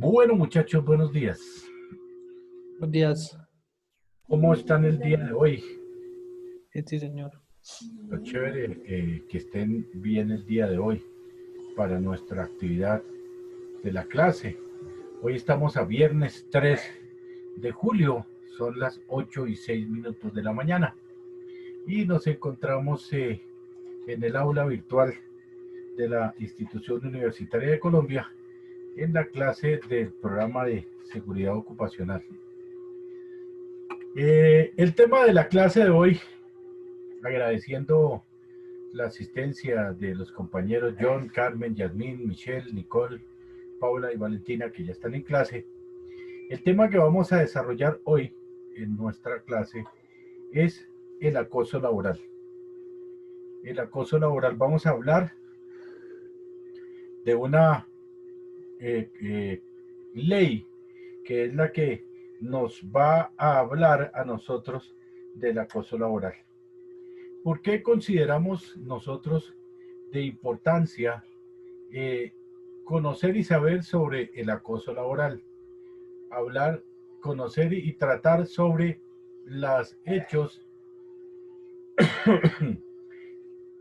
Bueno, muchachos, buenos días. Buenos días. ¿Cómo están el día de hoy? Sí, señor. Lo chévere que estén bien el día de hoy para nuestra actividad de la clase. Hoy estamos a viernes 3 de julio, son las 8:06 de la mañana y nos encontramos en el aula virtual de la Institución Universitaria de Colombia en la clase del programa de seguridad ocupacional. El tema de la clase de hoy, agradeciendo la asistencia de los compañeros John, Carmen, Yasmín, Michelle, Nicole, Paula y Valentina, que ya están en clase. El tema que vamos a desarrollar hoy en nuestra clase es el acoso laboral. El acoso laboral, vamos a hablar de una ley que es la que nos va a hablar a nosotros del acoso laboral. ¿Por qué consideramos nosotros de importancia conocer y saber sobre el acoso laboral? Hablar, conocer y tratar sobre los hechos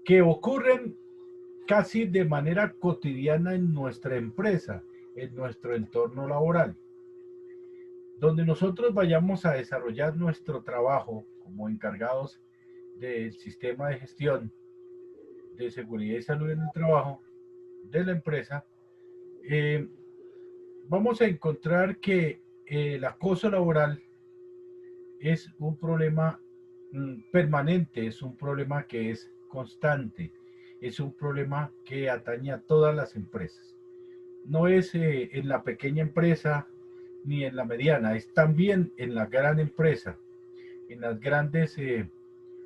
que ocurren casi de manera cotidiana en nuestra empresa, en nuestro entorno laboral, donde nosotros vayamos a desarrollar nuestro trabajo como encargados del sistema de gestión de seguridad y salud en el trabajo de la empresa. eh, Vamos a encontrar que el acoso laboral es un problema permanente, es un problema que es constante, es un problema que atañe a todas las empresas. No es en la pequeña empresa ni en la mediana, es también en la gran empresa, en las grandes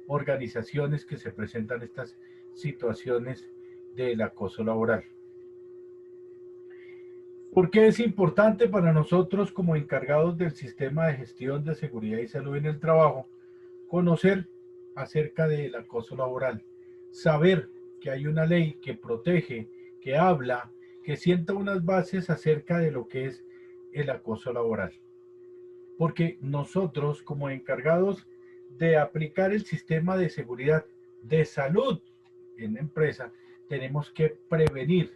organizaciones que se presentan estas situaciones del acoso laboral. ¿Por qué es importante para nosotros como encargados del sistema de gestión de seguridad y salud en el trabajo conocer acerca del acoso laboral? Saber que hay una ley que protege, que habla, que sienta unas bases acerca de lo que es el acoso laboral. Porque nosotros como encargados de aplicar el sistema de seguridad de salud en la empresa, tenemos que prevenir,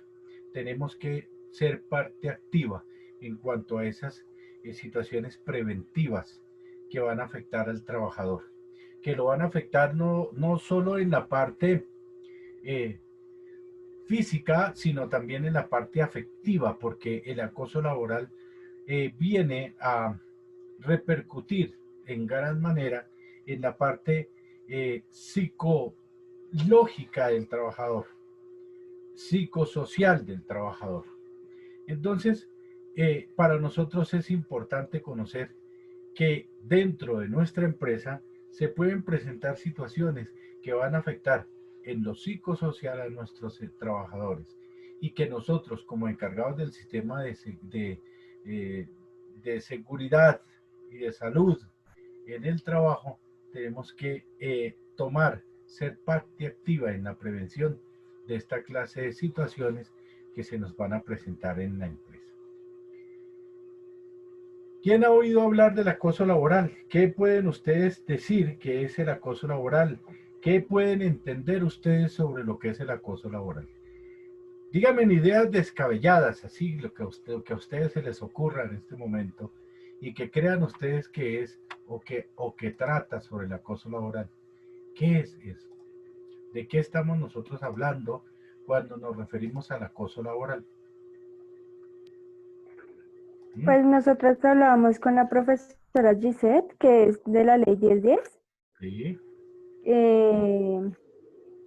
tenemos que ser parte activa en cuanto a esas situaciones preventivas que van a afectar al trabajador, que lo van a afectar no solo en la parte eh, física, sino también en la parte afectiva, porque el acoso laboral viene a repercutir en gran manera en la parte psicológica del trabajador, psicosocial del trabajador. Entonces, para nosotros es importante conocer que dentro de nuestra empresa se pueden presentar situaciones que van a afectar en lo psicosocial a nuestros trabajadores y que nosotros como encargados del sistema eh, de seguridad y de salud en el trabajo tenemos que ser parte activa en la prevención de esta clase de situaciones que se nos van a presentar en la empresa. ¿Quién ha oído hablar del acoso laboral? ¿Qué pueden ustedes decir que es el acoso laboral? ¿Qué pueden entender ustedes sobre lo que es el acoso laboral? Díganme en ideas descabelladas, así lo que a ustedes se les ocurra en este momento y que crean ustedes que es o que trata sobre el acoso laboral. ¿Qué es eso? ¿De qué estamos nosotros hablando cuando nos referimos al acoso laboral? ¿Mm? Pues nosotros hablábamos con la profesora Gisette, que es de la ley 1010, Sí, eh,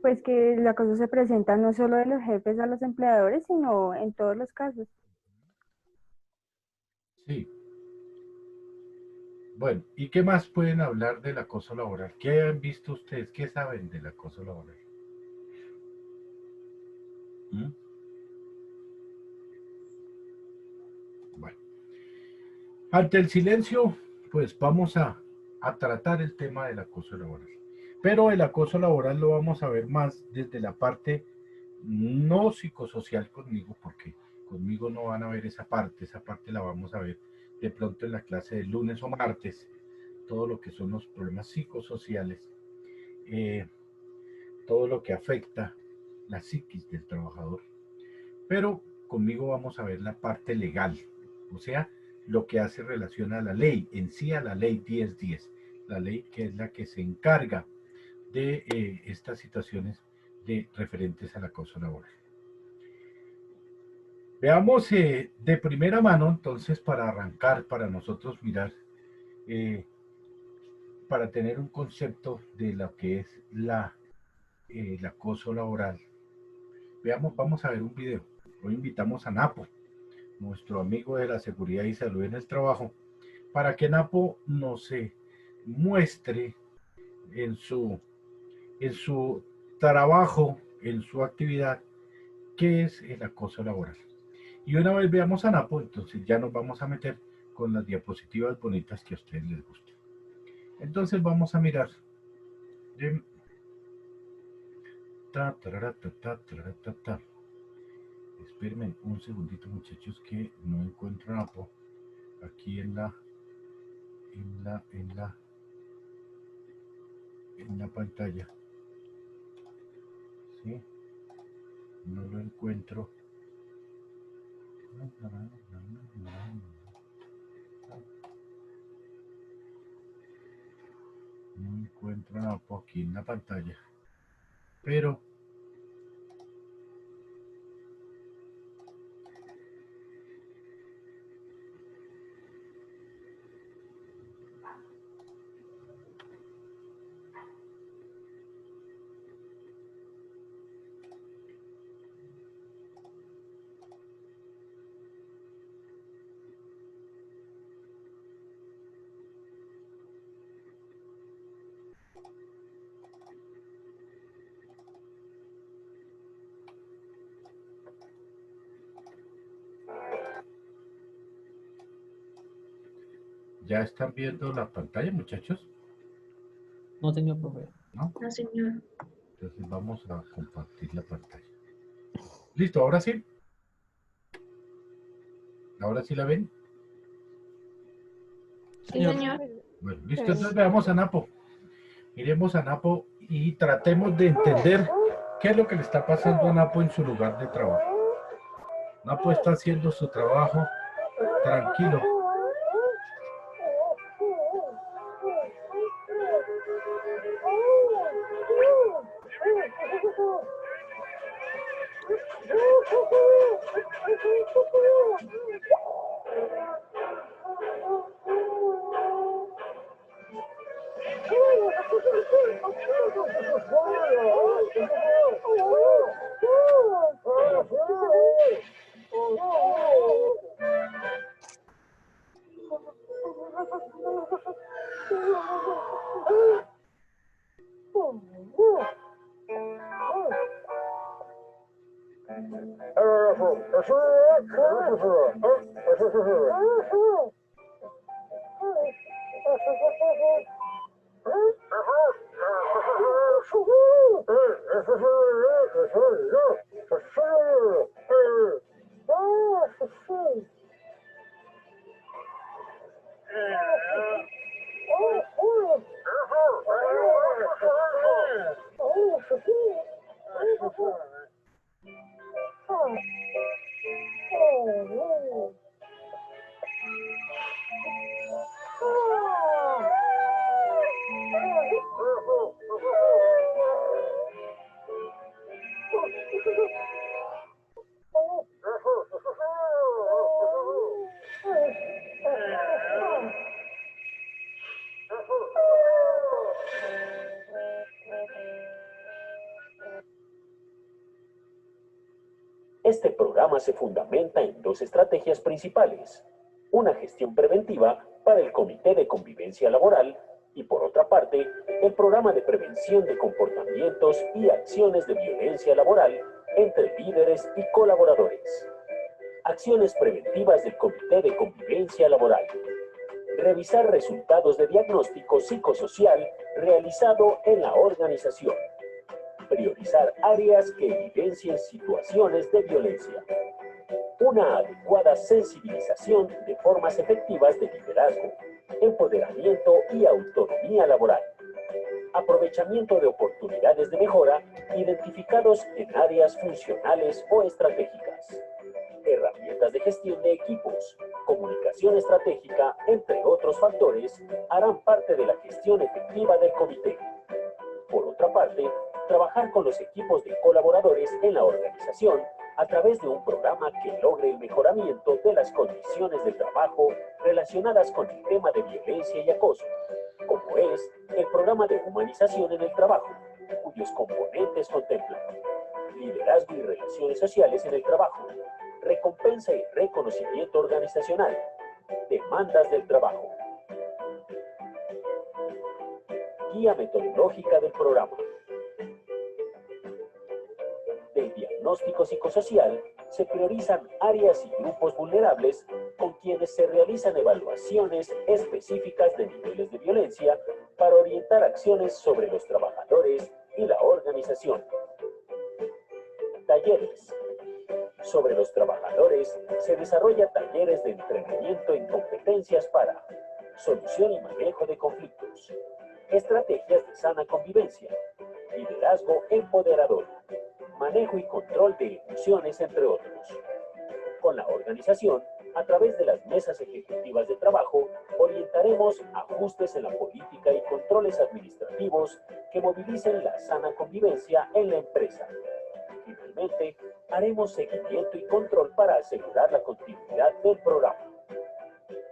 pues que la cosa se presenta no solo de los jefes a los empleadores, sino en todos los casos. sí. Bueno, ¿y qué más pueden hablar del acoso laboral? ¿Qué han visto ustedes? ¿Qué saben del acoso laboral? ¿Mm? Bueno, ante el silencio, pues vamos a tratar el tema del acoso laboral. Pero el acoso laboral lo vamos a ver más desde la parte no psicosocial conmigo, porque conmigo no van a ver esa parte la vamos a ver de pronto en la clase de lunes o martes, todo lo que son los problemas psicosociales, eh, todo lo que afecta la psiquis del trabajador. Pero conmigo vamos a ver la parte legal, o sea, lo que hace relación a la ley, en sí a la ley 1010, la ley que es la que se encarga de estas situaciones referentes al acoso laboral. Veamos de primera mano, entonces, para arrancar, para nosotros mirar, para tener un concepto de lo que es el acoso laboral. Veamos, vamos a ver un video. Hoy invitamos a Napo, nuestro amigo de la seguridad y salud en el trabajo, para que Napo nos muestre en su trabajo, en su actividad, qué es el acoso laboral. Y una vez veamos a Napo, entonces ya nos vamos a meter con las diapositivas bonitas que a ustedes les gusten. Entonces vamos a mirar. Espérenme un segundito, muchachos, que no encuentro Napo aquí en la pantalla. ¿Sí? No lo encuentro. No encuentro Napo aquí en la pantalla. Pero ¿ya están viendo la pantalla, muchachos? No, señor profe. ¿No? No, señor. Entonces vamos a compartir la pantalla. ¿Listo? ¿Ahora sí? ¿Ahora sí la ven? Sí, Señor. señor. Bueno, listo. Entonces veamos a Napo. Miremos a Napo y tratemos de entender qué es lo que le está pasando a Napo en su lugar de trabajo. Napo está haciendo su trabajo tranquilo. Este programa se fundamenta en dos estrategias principales: una gestión preventiva para el Comité de Convivencia Laboral y, por otra parte, el programa de prevención de comportamientos y acciones de violencia laboral entre líderes y colaboradores. Acciones preventivas del Comité de Convivencia Laboral. Revisar resultados de diagnóstico psicosocial realizado en la organización. Priorizar áreas que evidencien situaciones de violencia. una adecuada sensibilización de formas efectivas de liderazgo, empoderamiento y autonomía laboral, aprovechamiento de oportunidades de mejora identificados en áreas funcionales o estratégicas, herramientas de gestión de equipos, comunicación estratégica, entre otros factores, harán parte de la gestión efectiva del comité. Por otra parte, trabajar con los equipos de colaboradores en la organización a través de un programa que logre el mejoramiento de las condiciones de trabajo relacionadas con el tema de violencia y acoso, como es el programa de humanización en el trabajo, cuyos componentes contemplan liderazgo y relaciones sociales en el trabajo, recompensa y reconocimiento organizacional, demandas del trabajo, guía metodológica del programa. Del diagnóstico psicosocial se priorizan áreas y grupos vulnerables con quienes se realizan evaluaciones específicas de niveles de violencia para orientar acciones sobre los trabajadores y la organización. Talleres. Sobre los trabajadores se desarrolla talleres de entrenamiento en competencias para solución y manejo de conflictos, estrategias de sana convivencia, liderazgo empoderador, manejo y control de emociones, entre otros. Con la organización, a través de las mesas ejecutivas de trabajo, orientaremos ajustes en la política y controles administrativos que movilicen la sana convivencia en la empresa. Finalmente, haremos seguimiento y control para asegurar la continuidad del programa.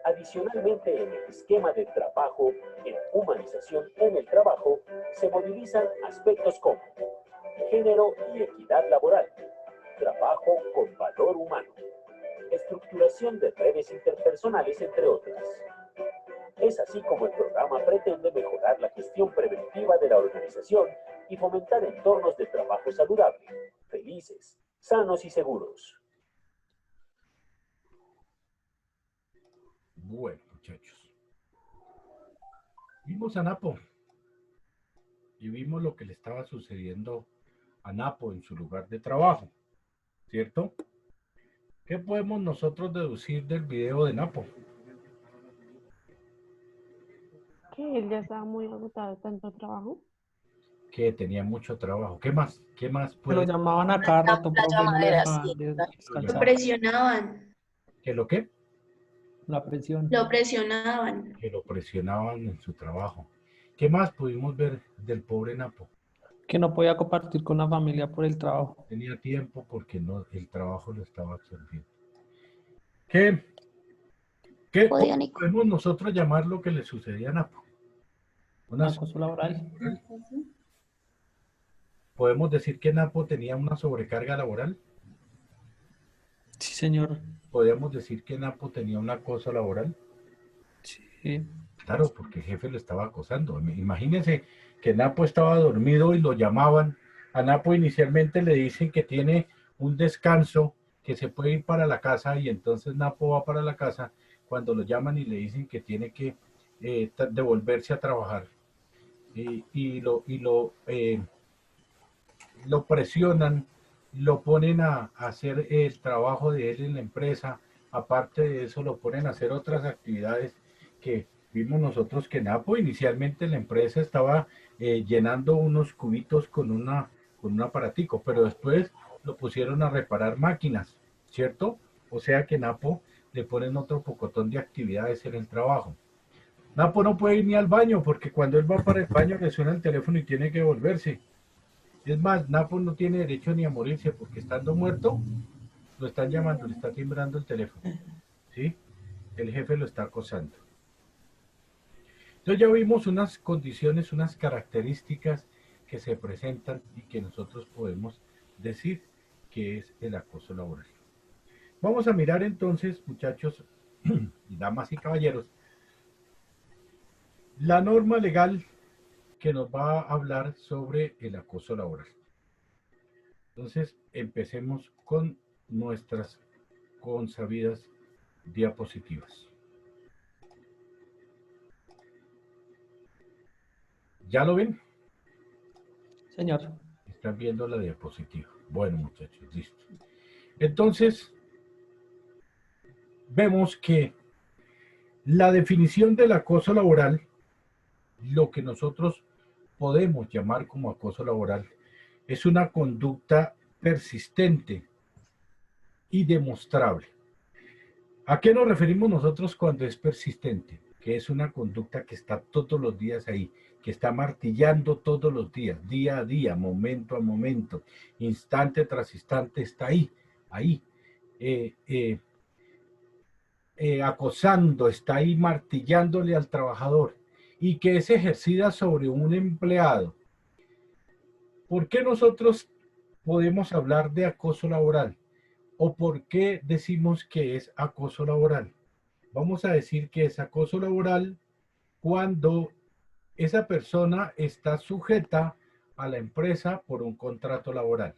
Adicionalmente, en el esquema de trabajo en humanización en el trabajo, se movilizan aspectos como género y equidad laboral, trabajo con valor humano, estructuración de redes interpersonales, entre otras. Es así como el programa pretende mejorar la gestión preventiva de la organización y fomentar entornos de trabajo saludable, felices, sanos y seguros. Bueno, muchachos. Vimos a Napo y vimos lo que le estaba sucediendo a Napo en su lugar de trabajo, ¿cierto? ¿Qué podemos nosotros deducir del video de Napo? Que él ya estaba muy agotado de tanto trabajo. Que tenía mucho trabajo. ¿Qué más? ¿Qué más Que lo puede? llamaban a cada rato, La profe, y no le llamadera, dejaban sí. Lo descansar. presionaban, ¿Que lo qué? La presión. lo presionaban. Que lo presionaban en su trabajo. ¿Qué más pudimos ver del pobre Napo? Que no podía compartir con la familia por el trabajo. Tenía tiempo porque no, el trabajo lo estaba absorbiendo. ¿Qué Podía, Nico. podemos nosotros llamar lo que le sucedía a Napo? Un acoso laboral. ¿Podemos decir que Napo tenía una sobrecarga laboral? Sí, señor. ¿Podemos decir que Napo tenía un acoso laboral? Sí. Claro, porque el jefe lo estaba acosando. Imagínense que Napo estaba dormido y lo llamaban. A Napo inicialmente le dicen que tiene un descanso, que se puede ir para la casa y entonces Napo va para la casa cuando lo llaman y le dicen que tiene que devolverse a trabajar. Lo presionan, lo ponen a hacer el trabajo de él en la empresa. Aparte de eso, lo ponen a hacer otras actividades que vimos nosotros que Napo inicialmente la empresa estaba llenando unos cubitos con un aparatico, pero después lo pusieron a reparar máquinas, ¿cierto? O sea que Napo le ponen otro pocotón de actividades en el trabajo. Napo no puede ir ni al baño porque cuando él va para el baño le suena el teléfono y tiene que volverse. Es más, Napo no tiene derecho ni a morirse porque estando muerto lo están llamando, le está timbrando el teléfono. ¿Sí? El jefe lo está acosando. Entonces ya vimos unas condiciones, unas características que se presentan y que nosotros podemos decir que es el acoso laboral. Vamos a mirar entonces, muchachos, damas y caballeros, la norma legal que nos va a hablar sobre el acoso laboral. Entonces, empecemos con nuestras consabidas diapositivas. ¿Ya lo ven? Señor. Están viendo la diapositiva. Bueno, muchachos, listo. Entonces, vemos que la definición del acoso laboral, lo que nosotros podemos llamar como acoso laboral, es una conducta persistente y demostrable. ¿A qué nos referimos nosotros cuando es persistente? Que es una conducta que está todos los días ahí, que está martillando todos los días, día a día, momento a momento, instante tras instante, está ahí, ahí, acosando, está ahí martillándole al trabajador y que es ejercida sobre un empleado. ¿Por qué nosotros podemos hablar de acoso laboral? ¿O por qué decimos que es acoso laboral? Vamos a decir que es acoso laboral cuando esa persona está sujeta a la empresa por un contrato laboral.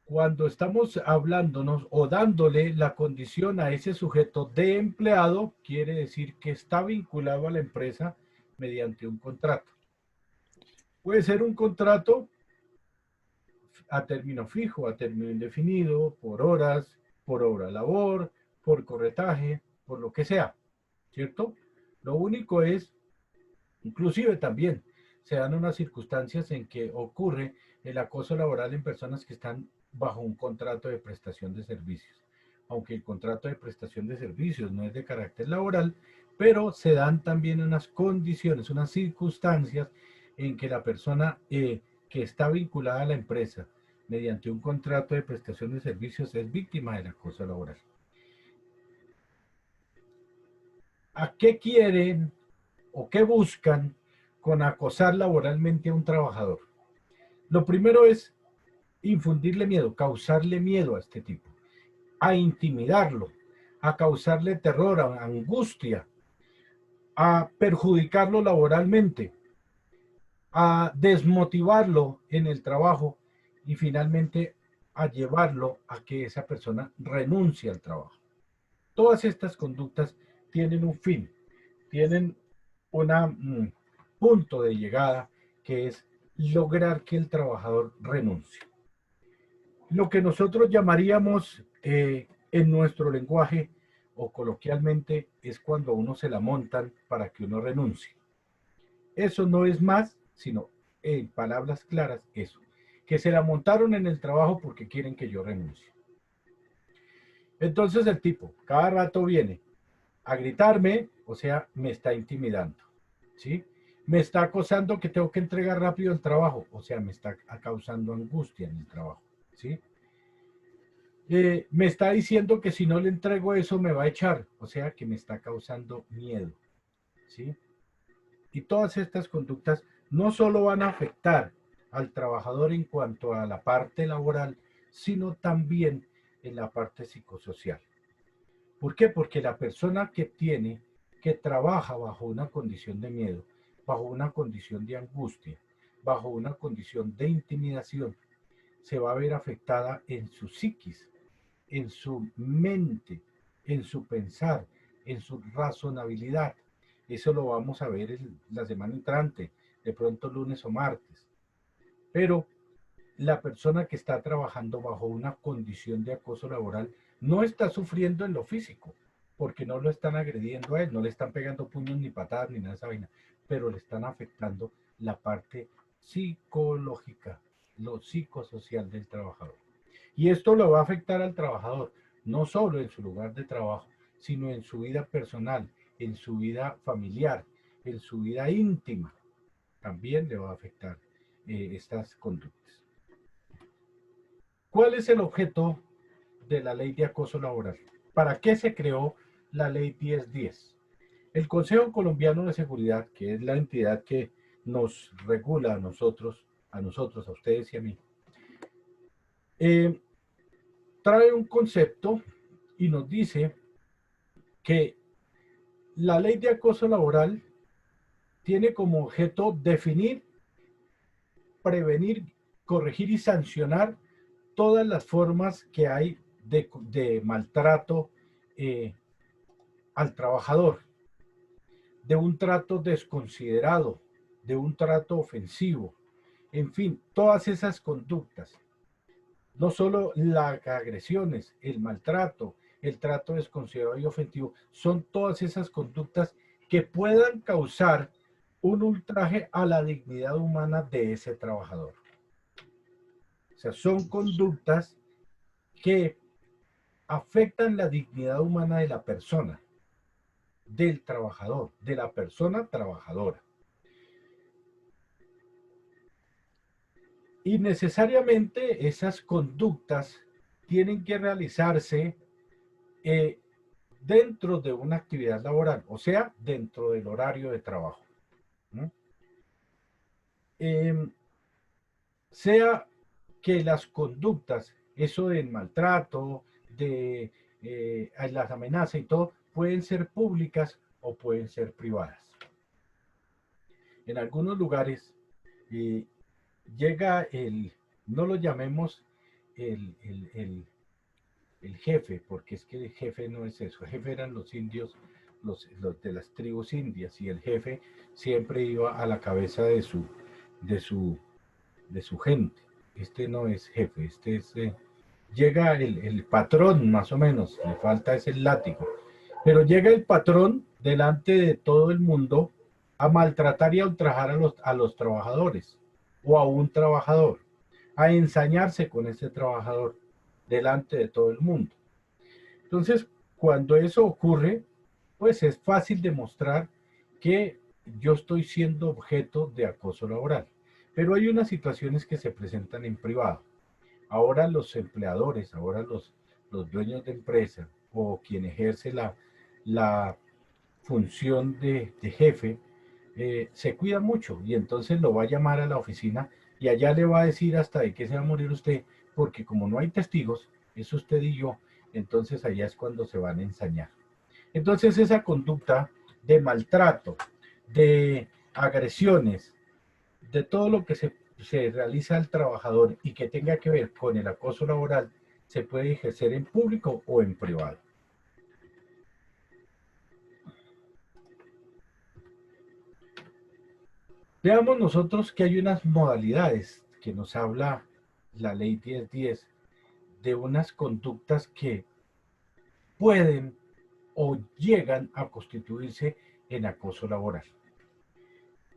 Cuando estamos hablándonos o dándole la condición a ese sujeto de empleado, quiere decir que está vinculado a la empresa mediante un contrato. Puede ser un contrato a término fijo, a término indefinido, por horas, por hora labor, por corretaje, por lo que sea, ¿cierto? Lo único es, inclusive también, se dan unas circunstancias en que ocurre el acoso laboral en personas que están bajo un contrato de prestación de servicios. Aunque el contrato de prestación de servicios no es de carácter laboral, pero se dan también unas condiciones, unas circunstancias en que la persona que está vinculada a la empresa mediante un contrato de prestación de servicios es víctima del acoso laboral. ¿A qué quieren o qué buscan con acosar laboralmente a un trabajador? Lo primero es infundirle miedo, causarle miedo a este tipo, a intimidarlo, a causarle terror, a angustia, a perjudicarlo laboralmente, a desmotivarlo en el trabajo y finalmente a llevarlo a que esa persona renuncie al trabajo. Todas estas conductas tienen un fin, tienen un punto de llegada que es lograr que el trabajador renuncie. Lo que nosotros llamaríamos en nuestro lenguaje o coloquialmente es cuando a uno se la montan para que uno renuncie. Eso no es más, sino en palabras claras eso, que se la montaron en el trabajo porque quieren que yo renuncie. Entonces el tipo cada rato viene a gritarme, o sea, me está intimidando, ¿sí? Me está acosando que tengo que entregar rápido el trabajo, o sea, me está causando angustia en el trabajo, ¿sí? Me está diciendo que si no le entrego eso me va a echar, o sea, que me está causando miedo, ¿sí? Y todas estas conductas no solo van a afectar al trabajador en cuanto a la parte laboral, sino también en la parte psicosocial. ¿Por qué? Porque la persona que trabaja bajo una condición de miedo, bajo una condición de angustia, bajo una condición de intimidación, se va a ver afectada en su psiquis, en su mente, en su pensar, en su razonabilidad. Eso lo vamos a ver la semana entrante, de pronto lunes o martes. Pero la persona que está trabajando bajo una condición de acoso laboral no está sufriendo en lo físico, porque no lo están agrediendo a él, no le están pegando puños ni patadas ni nada de esa vaina, pero le están afectando la parte psicológica, lo psicosocial del trabajador. Y esto lo va a afectar al trabajador, no solo en su lugar de trabajo, sino en su vida personal, en su vida familiar, en su vida íntima. También le va a afectar estas conductas. ¿Cuál es el objeto de la ley de acoso laboral? ¿Para qué se creó la ley 1010? El Consejo Colombiano de Seguridad, que es la entidad que nos regula a nosotros, a ustedes y a mí, trae un concepto y nos dice que la ley de acoso laboral tiene como objeto definir, prevenir, corregir y sancionar todas las formas que hay de maltrato al trabajador, de un trato desconsiderado, de un trato ofensivo, en fin, todas esas conductas No solo las agresiones, el maltrato, el trato desconsiderado y ofensivo, son todas esas conductas que puedan causar un ultraje a la dignidad humana de ese trabajador. O sea, son conductas que afectan la dignidad humana de la persona, del trabajador, de la persona trabajadora. Y necesariamente esas conductas tienen que realizarse dentro de una actividad laboral, o sea, dentro del horario de trabajo. ¿No? Sea que las conductas, eso del maltrato, de las amenazas y todo, pueden ser públicas o pueden ser privadas. En algunos lugares llega no lo llamemos el jefe, porque es que el jefe no es eso. El jefe eran los indios, los de las tribus indias, y el jefe siempre iba a la cabeza de su gente. Este no es jefe, este es... llega el patrón, más o menos, le falta ese látigo. Pero llega el patrón delante de todo el mundo a maltratar y a ultrajar a los trabajadores, o a un trabajador, a ensañarse con ese trabajador delante de todo el mundo. Entonces, cuando eso ocurre, pues es fácil demostrar que yo estoy siendo objeto de acoso laboral. Pero hay unas situaciones que se presentan en privado. Ahora los empleadores, ahora los dueños de empresa o quien ejerce la función de jefe, se cuida mucho y entonces lo va a llamar a la oficina y allá le va a decir hasta de qué se va a morir usted, porque como no hay testigos, es usted y yo, entonces allá es cuando se van a ensañar. Entonces esa conducta de maltrato, de agresiones, de todo lo que se realiza al trabajador y que tenga que ver con el acoso laboral, se puede ejercer en público o en privado. Veamos nosotros que hay unas modalidades que nos habla la ley 1010 de unas conductas que pueden o llegan a constituirse en acoso laboral.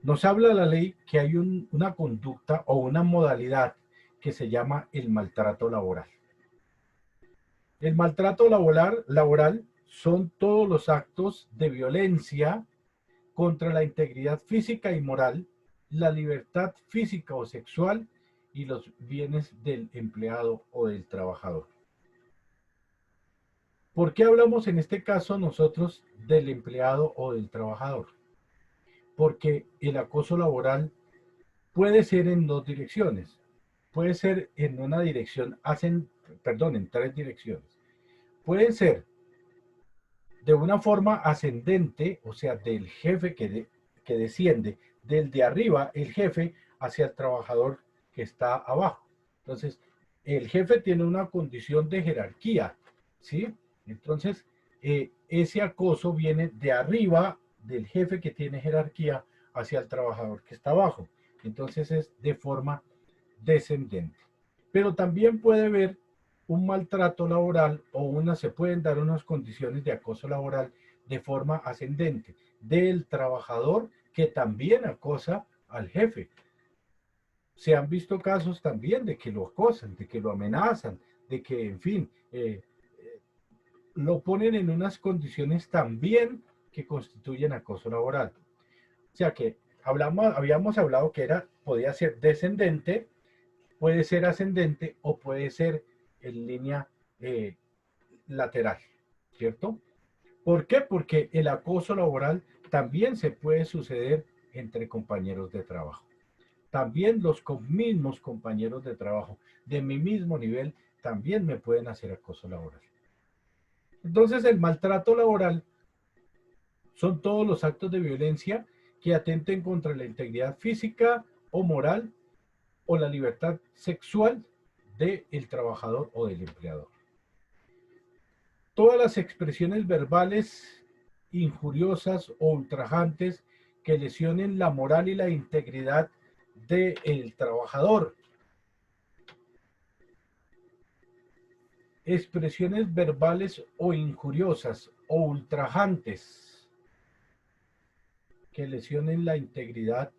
Nos habla la ley que hay una conducta o una modalidad que se llama el maltrato laboral. El maltrato laboral son todos los actos de violencia contra la integridad física y moral, la libertad física o sexual y los bienes del empleado o del trabajador. ¿Por qué hablamos en este caso nosotros del empleado o del trabajador? Porque el acoso laboral puede ser en dos direcciones. Puede ser en una dirección, en tres direcciones. Puede ser de una forma ascendente, o sea, del jefe que desciende, del de arriba, el jefe, hacia el trabajador que está abajo. Entonces, el jefe tiene una condición de jerarquía, ¿sí? Entonces, ese acoso viene de arriba del jefe que tiene jerarquía hacia el trabajador que está abajo. Entonces, es de forma descendente. Pero también puede haber un maltrato laboral o se pueden dar unas condiciones de acoso laboral de forma ascendente del trabajador que también acosa al jefe. Se han visto casos también de que lo acosan, de que lo amenazan, de que, en fin, lo ponen en unas condiciones también que constituyen acoso laboral. O sea que habíamos hablado que podía ser descendente, puede ser ascendente o puede ser en línea lateral, ¿cierto? ¿Por qué? Porque el acoso laboral también se puede suceder entre compañeros de trabajo. También los mismos compañeros de trabajo de mi mismo nivel también me pueden hacer acoso laboral. Entonces, el maltrato laboral son todos los actos de violencia que atenten contra la integridad física o moral o la libertad sexual del trabajador o del empleador. Todas las expresiones verbales injuriosas o ultrajantes que lesionen la moral y la integridad del trabajador. expresiones verbales o injuriosas o ultrajantes que lesionen la integridad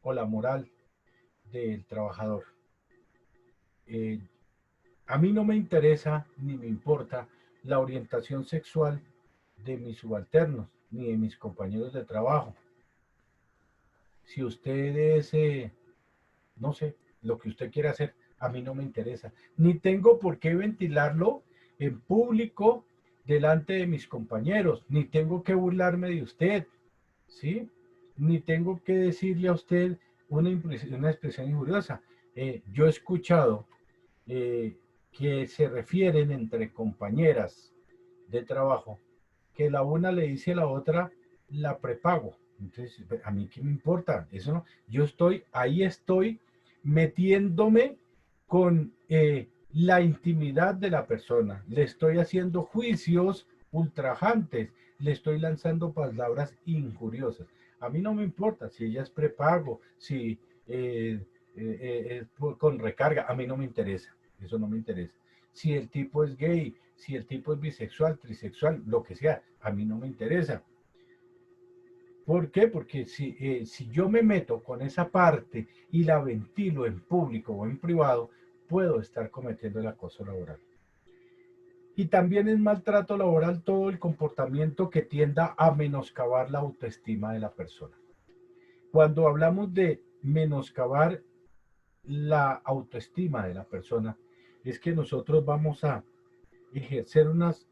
o la moral del trabajador. A mí no me interesa ni me importa la orientación sexual de mis subalternos ni de mis compañeros de trabajo. Si usted es, no sé, lo que usted quiera hacer, a mí no me interesa. Ni tengo por qué ventilarlo en público delante de mis compañeros, ni tengo que burlarme de usted, ¿sí? Ni tengo que decirle a usted una expresión injuriosa. Yo he escuchado que se refieren entre compañeras de trabajo, que la una le dice a la otra, la prepago. Entonces, a mí qué me importa, eso no, yo estoy metiéndome con la intimidad de la persona, le estoy haciendo juicios ultrajantes, le estoy lanzando palabras injuriosas. A mí no me importa si ella es prepago, si con recarga, a mí no me interesa, eso no me interesa. Si el tipo es gay, si el tipo es bisexual, trisexual, lo que sea, a mí no me interesa. ¿Por qué? Porque si yo me meto con esa parte y la ventilo en público o en privado, puedo estar cometiendo el acoso laboral. Y también es maltrato laboral todo el comportamiento que tienda a menoscabar la autoestima de la persona. Cuando hablamos de menoscabar la autoestima de la persona, es que nosotros vamos a ejercer unas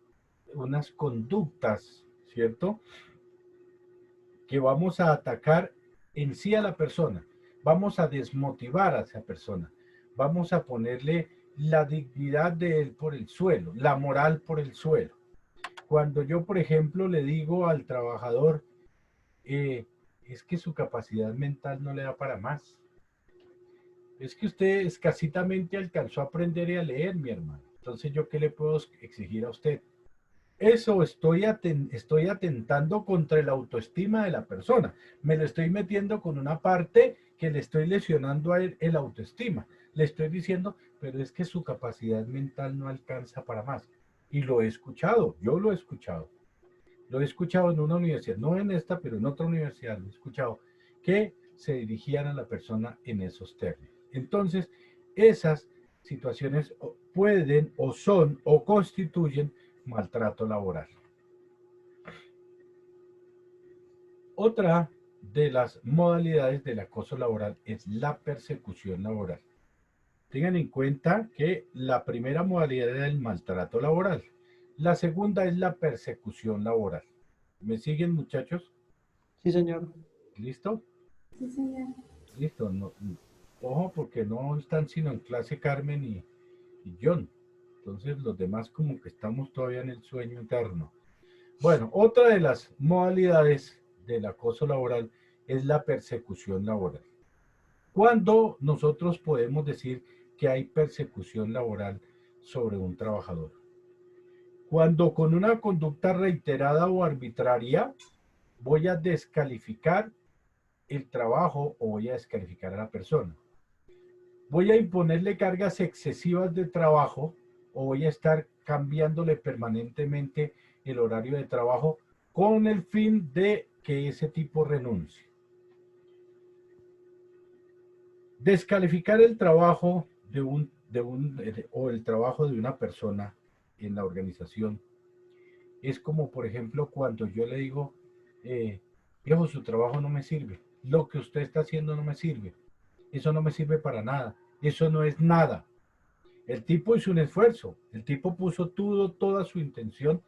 conductas, ¿cierto?, que vamos a atacar en sí a la persona, vamos a desmotivar a esa persona, vamos a ponerle la dignidad de él por el suelo, la moral por el suelo. Cuando yo, por ejemplo, le digo al trabajador, es que su capacidad mental no le da para más. Es que usted escasitamente alcanzó a aprender y a leer, mi hermano. Entonces, ¿yo qué le puedo exigir a usted? Eso estoy atentando contra la autoestima de la persona. Me lo estoy metiendo con una parte que le estoy lesionando a él el autoestima. Le estoy diciendo, pero es que su capacidad mental no alcanza para más. Y lo he escuchado, yo lo he escuchado. Lo he escuchado en una universidad, no en esta, pero en otra universidad lo he escuchado, que se dirigían a la persona en esos términos. Entonces, esas situaciones pueden o son o constituyen maltrato laboral. Otra de las modalidades del acoso laboral es la persecución laboral. Tengan en cuenta que la primera modalidad es el maltrato laboral. La segunda es la persecución laboral. ¿Me siguen, muchachos? Sí, señor. ¿Listo? Sí, señor. Listo. No, ojo, porque no están sino en clase Carmen y John. Entonces los demás como que estamos todavía en el sueño eterno. Bueno, otra de las modalidades del acoso laboral es la persecución laboral. ¿Cuándo nosotros podemos decir que hay persecución laboral sobre un trabajador? Cuando con una conducta reiterada o arbitraria voy a descalificar el trabajo o voy a descalificar a la persona. Voy a imponerle cargas excesivas de trabajo o voy a estar cambiándole permanentemente el horario de trabajo con el fin de que ese tipo renuncie. Descalificar el trabajo o el trabajo de una persona en la organización es como, por ejemplo, cuando yo le digo, viejo, su trabajo no me sirve, lo que usted está haciendo no me sirve, eso no me sirve para nada, eso no es nada. El tipo hizo un esfuerzo, el tipo puso toda su intención,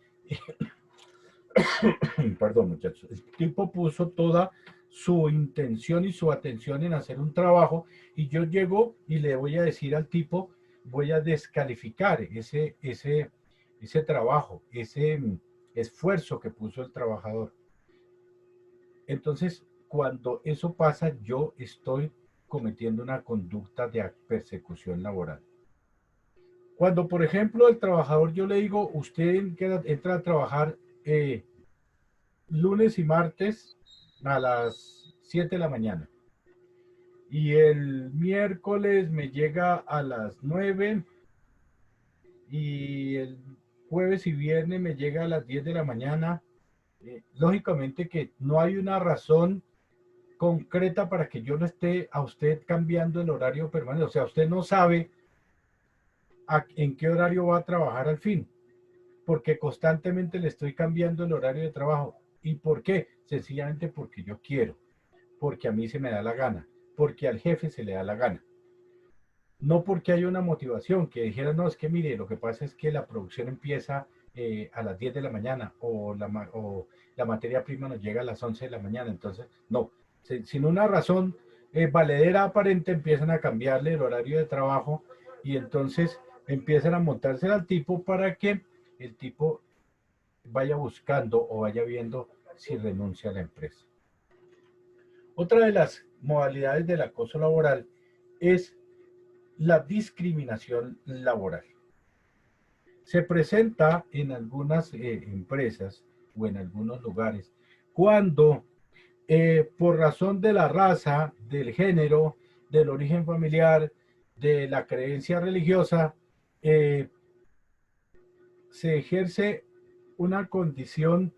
perdón muchachos, el tipo puso toda su intención y su atención en hacer un trabajo y yo llego y le voy a decir al tipo, voy a descalificar ese trabajo, ese esfuerzo que puso el trabajador. Entonces, cuando eso pasa, yo estoy cometiendo una conducta de persecución laboral. Cuando, por ejemplo, el trabajador, yo le digo, usted entra a trabajar lunes y martes a las 7 de la mañana. Y el miércoles me llega a las 9 y el jueves y viernes me llega a las 10 de la mañana, lógicamente que no hay una razón concreta para que yo no esté a usted cambiando el horario permanente. O sea, usted no sabe en qué horario va a trabajar al fin, porque constantemente le estoy cambiando el horario de trabajo. ¿Y por qué? Sencillamente porque yo quiero, porque a mí se me da la gana, porque al jefe se le da la gana. No porque hay una motivación que dijera, no, es que mire, lo que pasa es que la producción empieza a las 10 de la mañana o la materia prima nos llega a las 11 de la mañana. Entonces, no, sin una razón valedera aparente empiezan a cambiarle el horario de trabajo y entonces empiezan a montársela al tipo para que el tipo vaya buscando o vaya viendo si renuncia a la empresa. Otra de las modalidades del acoso laboral es la discriminación laboral. Se presenta en algunas empresas o en algunos lugares cuando por razón de la raza, del género, del origen familiar, de la creencia religiosa, se ejerce una condición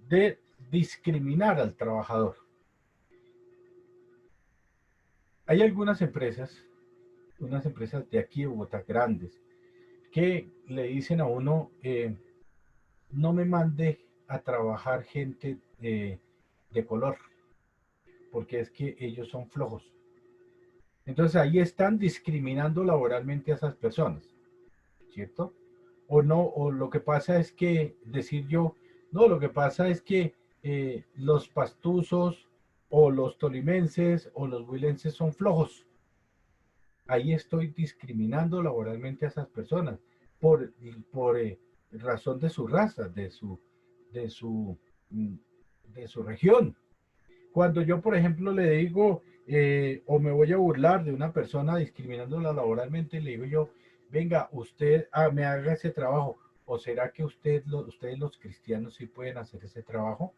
de discriminar al trabajador. Hay algunas empresas, unas empresas de aquí de Bogotá grandes, que le dicen a uno, no me mande a trabajar gente de color, porque es que ellos son flojos. Entonces ahí están discriminando laboralmente a esas personas, ¿cierto? O no, o lo que pasa es que decir yo, no, lo que pasa es que los pastuzos o los tolimenses o los huilenses son flojos. Ahí estoy discriminando laboralmente a esas personas por razón de su raza, de su región. Cuando yo, por ejemplo, le digo o me voy a burlar de una persona discriminándola laboralmente, le digo yo, venga, usted me haga ese trabajo. ¿O será que ustedes los cristianos sí pueden hacer ese trabajo?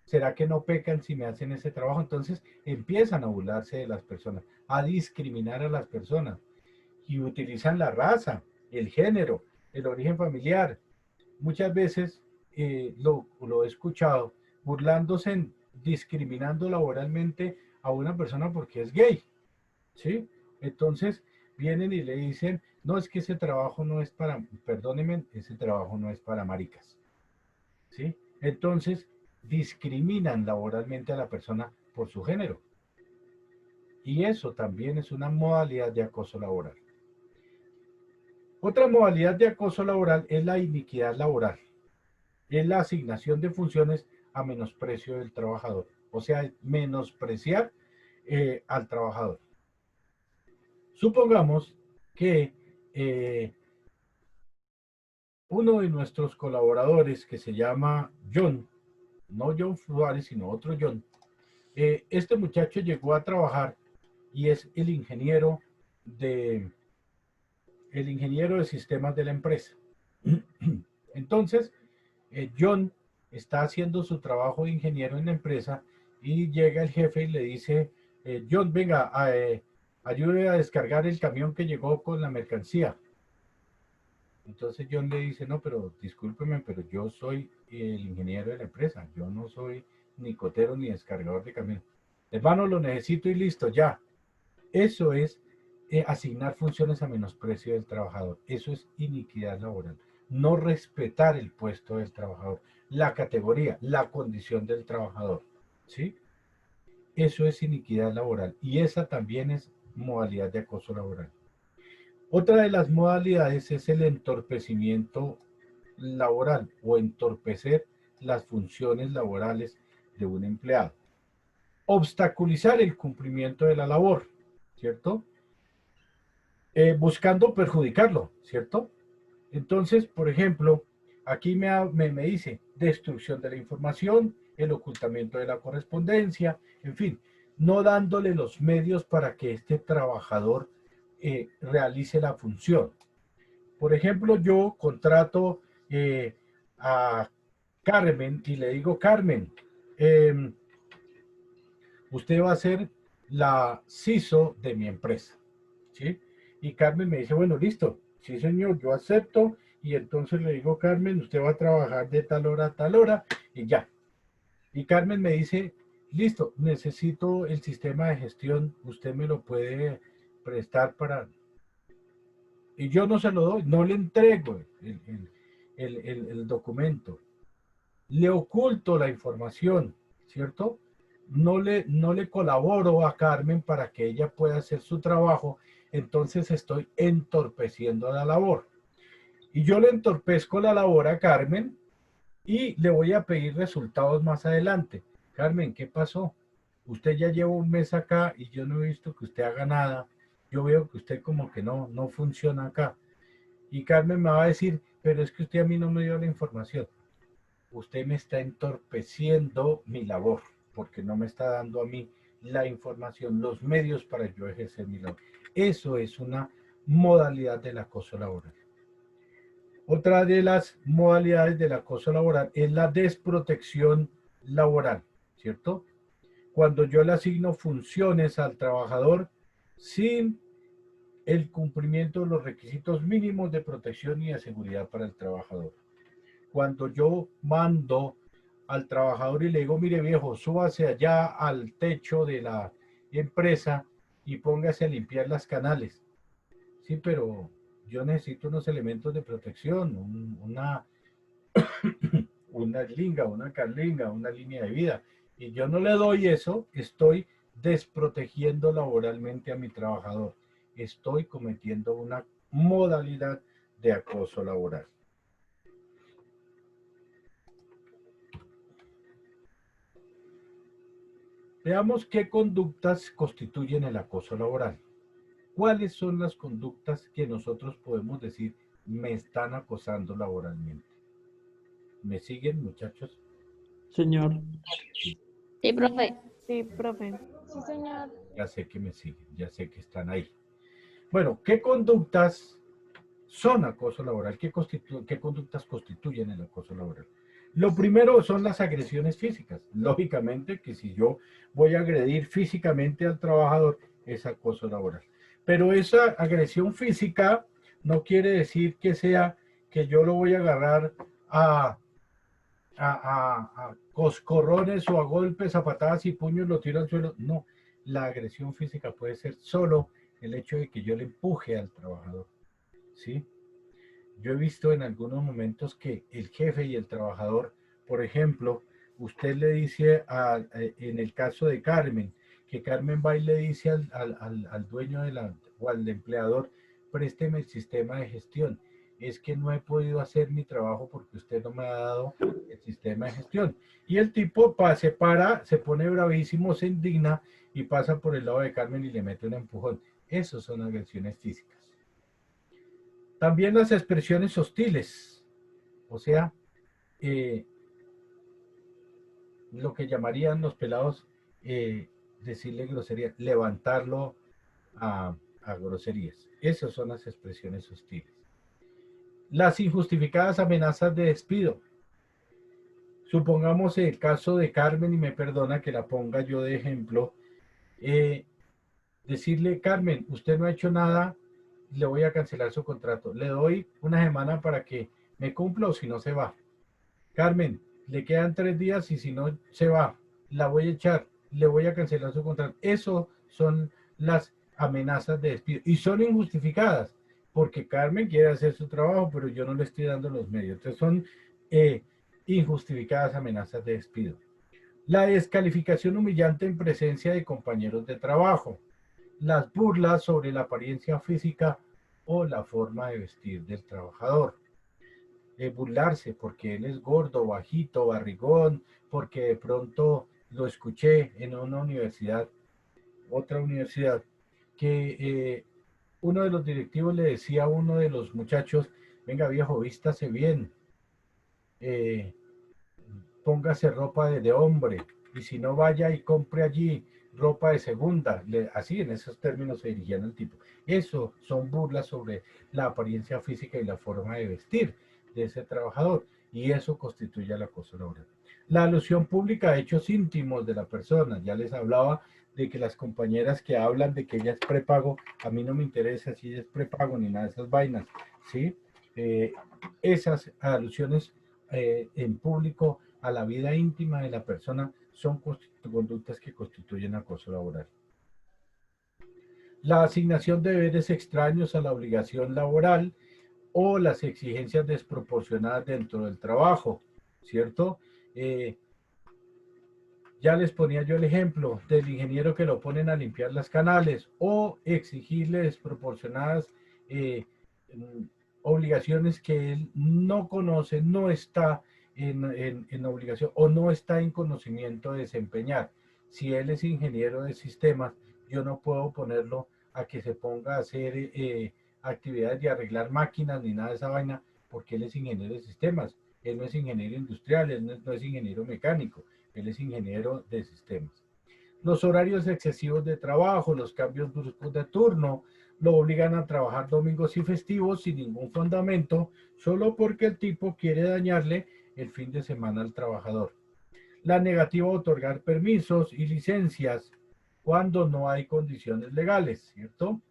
¿Será que no pecan si me hacen ese trabajo? Entonces empiezan a burlarse de las personas, a discriminar a las personas y utilizan la raza, el género, el origen familiar. Muchas veces lo he escuchado burlándose, discriminando laboralmente a una persona porque es gay, ¿sí? Entonces vienen y le dicen, no, es que ese trabajo no es para, perdónenme, ese trabajo no es para maricas, ¿sí? Entonces discriminan laboralmente a la persona por su género. Y eso también es una modalidad de acoso laboral. Otra modalidad de acoso laboral es la iniquidad laboral. Es la asignación de funciones a menosprecio del trabajador. O sea, menospreciar al trabajador. Supongamos que uno de nuestros colaboradores, que se llama John, no John Suárez, sino otro John, este muchacho llegó a trabajar y es el ingeniero de sistemas de la empresa. Entonces, John está haciendo su trabajo de ingeniero en la empresa y llega el jefe y le dice, John, venga, ayude a descargar el camión que llegó con la mercancía. Entonces John le dice, no, pero discúlpeme, pero yo soy el ingeniero de la empresa, yo no soy ni cotero ni descargador de camión. Hermano, lo necesito y listo, ya. Eso es asignar funciones a menosprecio del trabajador. Eso es iniquidad laboral. No respetar el puesto del trabajador, la categoría, la condición del trabajador, ¿sí? Eso es iniquidad laboral y esa también es modalidad de acoso laboral. Otra de las modalidades es el entorpecimiento laboral o entorpecer las funciones laborales de un empleado. Obstaculizar el cumplimiento de la labor, ¿cierto? Buscando perjudicarlo, ¿cierto? Entonces, por ejemplo, aquí me dice destrucción de la información, el ocultamiento de la correspondencia, en fin, no dándole los medios para que este trabajador realice la función. Por ejemplo, yo contrato a Carmen y le digo, Carmen, usted va a ser la CISO de mi empresa, ¿sí? Y Carmen me dice, bueno, listo, Sí, señor, yo acepto. Y entonces le digo, Carmen, usted va a trabajar de tal hora a tal hora y ya. Y Carmen me dice, listo, necesito el sistema de gestión, usted me lo puede prestar para... Y yo no se lo doy, no le entrego el documento, le oculto la información, ¿cierto? No le colaboro a Carmen para que ella pueda hacer su trabajo, entonces estoy entorpeciendo la labor. Y yo le entorpezco la labor a Carmen y le voy a pedir resultados más adelante. Carmen, ¿qué pasó? Usted ya lleva un mes acá y yo no he visto que usted haga nada. Yo veo que usted como que no funciona acá. Y Carmen me va a decir, pero es que usted a mí no me dio la información. Usted me está entorpeciendo mi labor, porque no me está dando a mí la información, los medios para yo ejercer mi labor. Eso es una modalidad del acoso laboral. Otra de las modalidades del acoso laboral es la desprotección laboral, ¿cierto? Cuando yo le asigno funciones al trabajador sin el cumplimiento de los requisitos mínimos de protección y de seguridad para el trabajador. Cuando yo mando al trabajador y le digo, mire viejo, súbase allá al techo de la empresa y póngase a limpiar las canales. Sí, pero yo necesito unos elementos de protección, una linga, una carlinga, una línea de vida. Y yo no le doy eso, estoy desprotegiendo laboralmente a mi trabajador. Estoy cometiendo una modalidad de acoso laboral. Veamos qué conductas constituyen el acoso laboral. ¿Cuáles son las conductas que nosotros podemos decir me están acosando laboralmente? ¿Me siguen, muchachos? Señor. Sí, profe. Sí, profe. Sí, señor. Ya sé que me siguen, ya sé que están ahí. Bueno, ¿qué conductas son acoso laboral? ¿Qué conductas constituyen el acoso laboral? Lo primero son las agresiones físicas. Lógicamente que si yo voy a agredir físicamente al trabajador, es acoso laboral. Pero esa agresión física no quiere decir que sea que yo lo voy a agarrar a coscorrones o a golpes, a patadas y puños, lo tiro al suelo. No, la agresión física puede ser solo el hecho de que yo le empuje al trabajador, ¿sí? Yo he visto en algunos momentos que el jefe y el trabajador, por ejemplo, usted le dice, en el caso de Carmen, que Carmen va y le dice al dueño o al empleador, présteme el sistema de gestión. Es que no he podido hacer mi trabajo porque usted no me ha dado el sistema de gestión. Y el tipo se pone bravísimo, se indigna y pasa por el lado de Carmen y le mete un empujón. Esos son agresiones físicas. También las expresiones hostiles, o sea, lo que llamarían los pelados, decirle grosería, levantarlo a groserías. Esas son las expresiones hostiles. Las injustificadas amenazas de despido. Supongamos el caso de Carmen, y me perdona que la ponga yo de ejemplo, decirle, Carmen, usted no ha hecho nada, le voy a cancelar su contrato. Le doy una semana para que me cumpla o si no se va. Carmen, le quedan 3 días y si no se va, la voy a echar, le voy a cancelar su contrato. Eso son las amenazas de despido y son injustificadas porque Carmen quiere hacer su trabajo, pero yo no le estoy dando los medios. Entonces son injustificadas amenazas de despido. La descalificación humillante en presencia de compañeros de trabajo. Las burlas sobre la apariencia física o la forma de vestir del trabajador. Burlarse porque él es gordo, bajito, barrigón, porque de pronto lo escuché en una universidad, otra universidad, que uno de los directivos le decía a uno de los muchachos, venga viejo, vístase bien, póngase ropa de hombre, y si no vaya y compre allí ropa de segunda, así en esos términos se dirigían al tipo. Eso son burlas sobre la apariencia física y la forma de vestir de ese trabajador, y eso constituye el acoso laboral. La alusión pública a hechos íntimos de la persona. Ya les hablaba de que las compañeras que hablan de que ella es prepago, a mí no me interesa si ella es prepago ni nada de esas vainas, ¿sí? Esas alusiones en público a la vida íntima de la persona son conductas que constituyen acoso laboral. La asignación de deberes extraños a la obligación laboral o las exigencias desproporcionadas dentro del trabajo, ¿cierto? Ya les ponía yo el ejemplo del ingeniero que lo ponen a limpiar las canales o exigirle desproporcionadas obligaciones que él no conoce, no está en obligación o no está en conocimiento de desempeñar. Si él es ingeniero de sistemas, yo no puedo ponerlo a que se ponga a hacer actividades de arreglar máquinas ni nada de esa vaina, porque él es ingeniero de sistemas. Él no es ingeniero industrial, él no es ingeniero mecánico, él es ingeniero de sistemas. Los horarios excesivos de trabajo, los cambios bruscos de turno, lo obligan a trabajar domingos y festivos sin ningún fundamento, solo porque el tipo quiere dañarle el fin de semana al trabajador. La negativa a otorgar permisos y licencias cuando no hay condiciones legales, ¿cierto?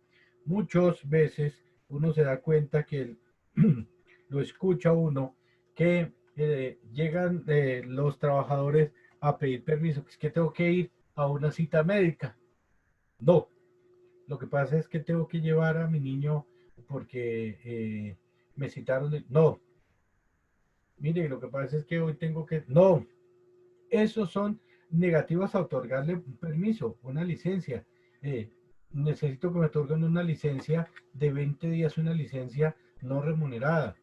Muchas veces uno se da cuenta que lo escucha uno que llegan los trabajadores a pedir permiso, que es que tengo que ir a una cita médica. No, lo que pasa es que tengo que llevar a mi niño porque me citaron. No, mire, lo que pasa es que hoy tengo que. No, esos son negativas a otorgarle un permiso, una licencia. Necesito que me otorguen una licencia de 20 días, una licencia no remunerada,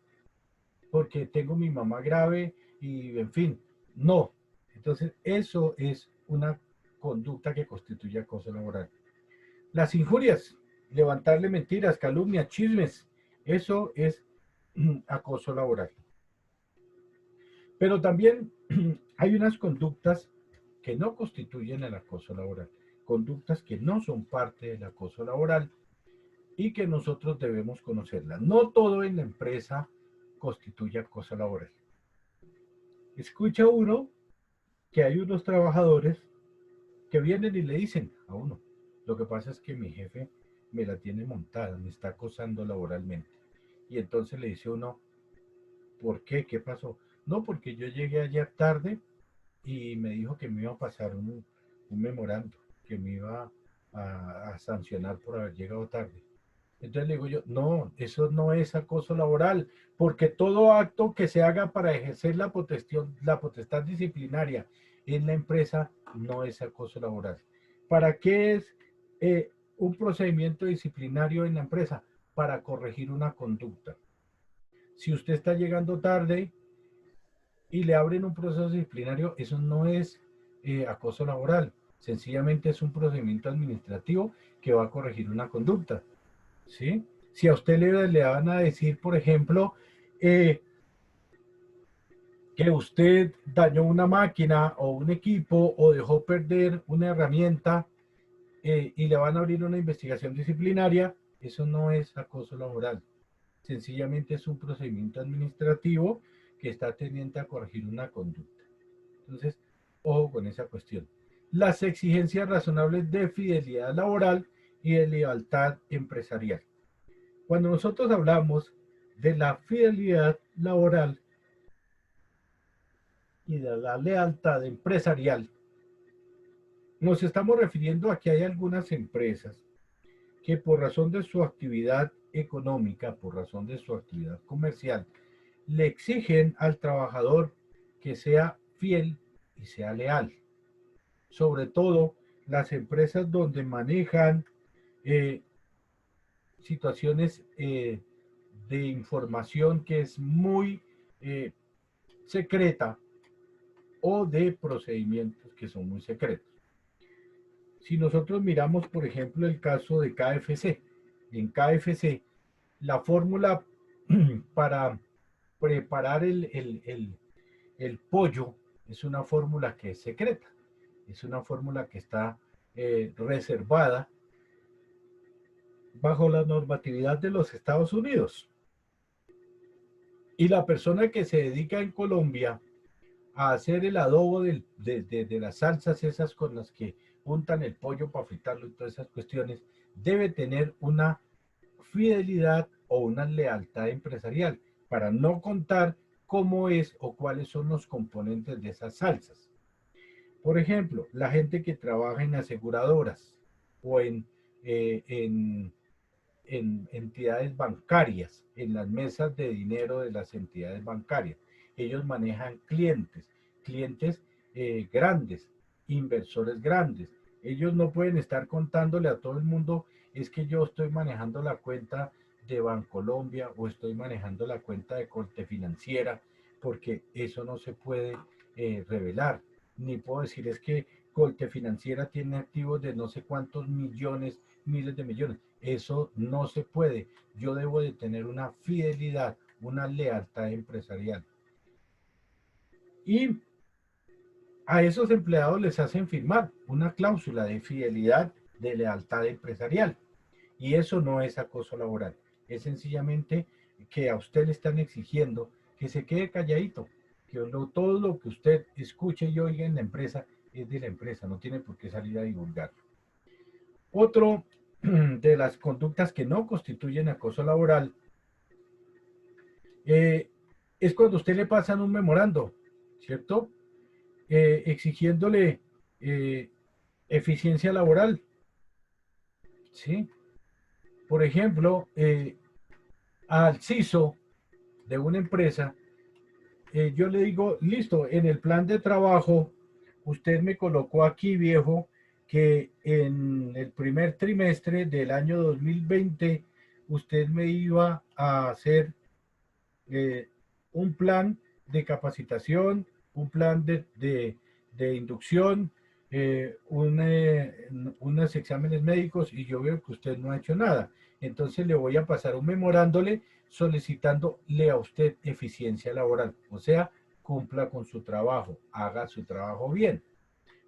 porque tengo mi mamá grave y en fin, no. Entonces, eso es una conducta que constituye acoso laboral. Las injurias, levantarle mentiras, calumnias, chismes, eso es acoso laboral. Pero también hay unas conductas que no constituyen el acoso laboral, conductas que no son parte del acoso laboral y que nosotros debemos conocerlas. No todo en la empresa constituye acoso laboral. Escucha uno que hay unos trabajadores que vienen y le dicen a uno, lo que pasa es que mi jefe me la tiene montada, me está acosando laboralmente. Y entonces le dice uno, ¿por qué? ¿Qué pasó? No, porque yo llegué ayer tarde y me dijo que me iba a pasar un memorando, que me iba a sancionar por haber llegado tarde. Entonces le digo yo, no, eso no es acoso laboral, porque todo acto que se haga para ejercer la potestad disciplinaria en la empresa no es acoso laboral. ¿Para qué es un procedimiento disciplinario en la empresa? Para corregir una conducta. Si usted está llegando tarde y le abren un proceso disciplinario, eso no es acoso laboral. Sencillamente es un procedimiento administrativo que va a corregir una conducta. ¿Sí? Si a usted le van a decir, por ejemplo, que usted dañó una máquina o un equipo o dejó perder una herramienta y le van a abrir una investigación disciplinaria, eso no es acoso laboral. Sencillamente es un procedimiento administrativo que está tendiente a corregir una conducta. Entonces, ojo con esa cuestión. Las exigencias razonables de fidelidad laboral y de lealtad empresarial. Cuando nosotros hablamos de la fidelidad laboral y de la lealtad empresarial, nos estamos refiriendo a que hay algunas empresas que por razón de su actividad económica, por razón de su actividad comercial, le exigen al trabajador que sea fiel y sea leal. Sobre todo las empresas donde manejan situaciones de información que es muy secreta o de procedimientos que son muy secretos. Si nosotros miramos, por ejemplo, el caso de KFC, en KFC, la fórmula para preparar el pollo es una fórmula que es secreta, es una fórmula que está reservada bajo la normatividad de los Estados Unidos. Y la persona que se dedica en Colombia a hacer el adobo de las salsas esas con las que untan el pollo para fritarlo y todas esas cuestiones, debe tener una fidelidad o una lealtad empresarial para no contar cómo es o cuáles son los componentes de esas salsas. Por ejemplo, la gente que trabaja en aseguradoras o en entidades bancarias, en las mesas de dinero de las entidades bancarias. Ellos manejan clientes grandes, inversores grandes. Ellos no pueden estar contándole a todo el mundo, es que yo estoy manejando la cuenta de Bancolombia o estoy manejando la cuenta de Corte Financiera, porque eso no se puede revelar. Ni puedo decir es que Corte Financiera tiene activos de no sé cuántos millones, miles de millones. Eso no se puede. Yo debo de tener una fidelidad, una lealtad empresarial. Y a esos empleados les hacen firmar una cláusula de fidelidad, de lealtad empresarial. Y eso no es acoso laboral. Es sencillamente que a usted le están exigiendo que se quede calladito, que todo lo que usted escuche y oiga en la empresa es de la empresa, no tiene por qué salir a divulgarlo. Otro de las conductas que no constituyen acoso laboral es cuando usted le pasan un memorando, ¿cierto? Exigiéndole eficiencia laboral, ¿sí? Por ejemplo, al CISO de una empresa, yo le digo, listo, en el plan de trabajo, usted me colocó aquí, viejo, que en el primer trimestre del año 2020, usted me iba a hacer un plan de capacitación, un plan de inducción, unos exámenes médicos, y yo veo que usted no ha hecho nada. Entonces le voy a pasar un memorándole solicitándole a usted eficiencia laboral. O sea, cumpla con su trabajo, haga su trabajo bien.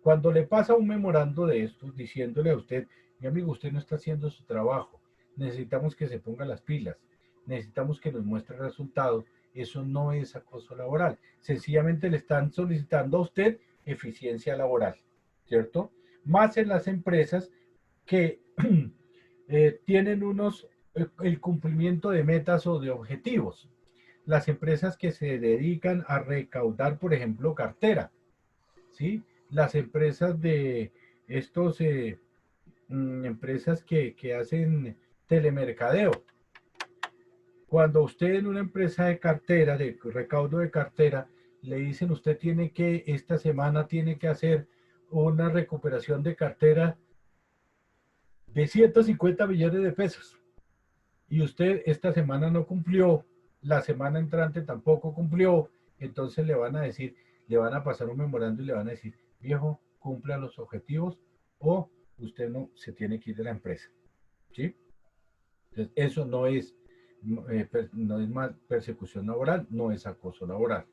Cuando le pasa un memorando de estos diciéndole a usted, mi amigo, usted no está haciendo su trabajo, necesitamos que se ponga las pilas, necesitamos que nos muestre resultados, eso no es acoso laboral. Sencillamente le están solicitando a usted eficiencia laboral, ¿cierto? Más en las empresas que tienen el cumplimiento de metas o de objetivos. Las empresas que se dedican a recaudar, por ejemplo, cartera, ¿sí? Las empresas de estos, empresas que hacen telemercadeo. Cuando usted en una empresa de cartera, de recaudo de cartera, le dicen usted tiene que, esta semana tiene que hacer una recuperación de cartera de 150 millones de pesos. Y usted esta semana no cumplió, la semana entrante tampoco cumplió, entonces le van a decir, le van a pasar un memorando y le van a decir, viejo, cumpla los objetivos o usted no se tiene que ir de la empresa. ¿Sí? Entonces, eso no es más persecución laboral, no es acoso laboral.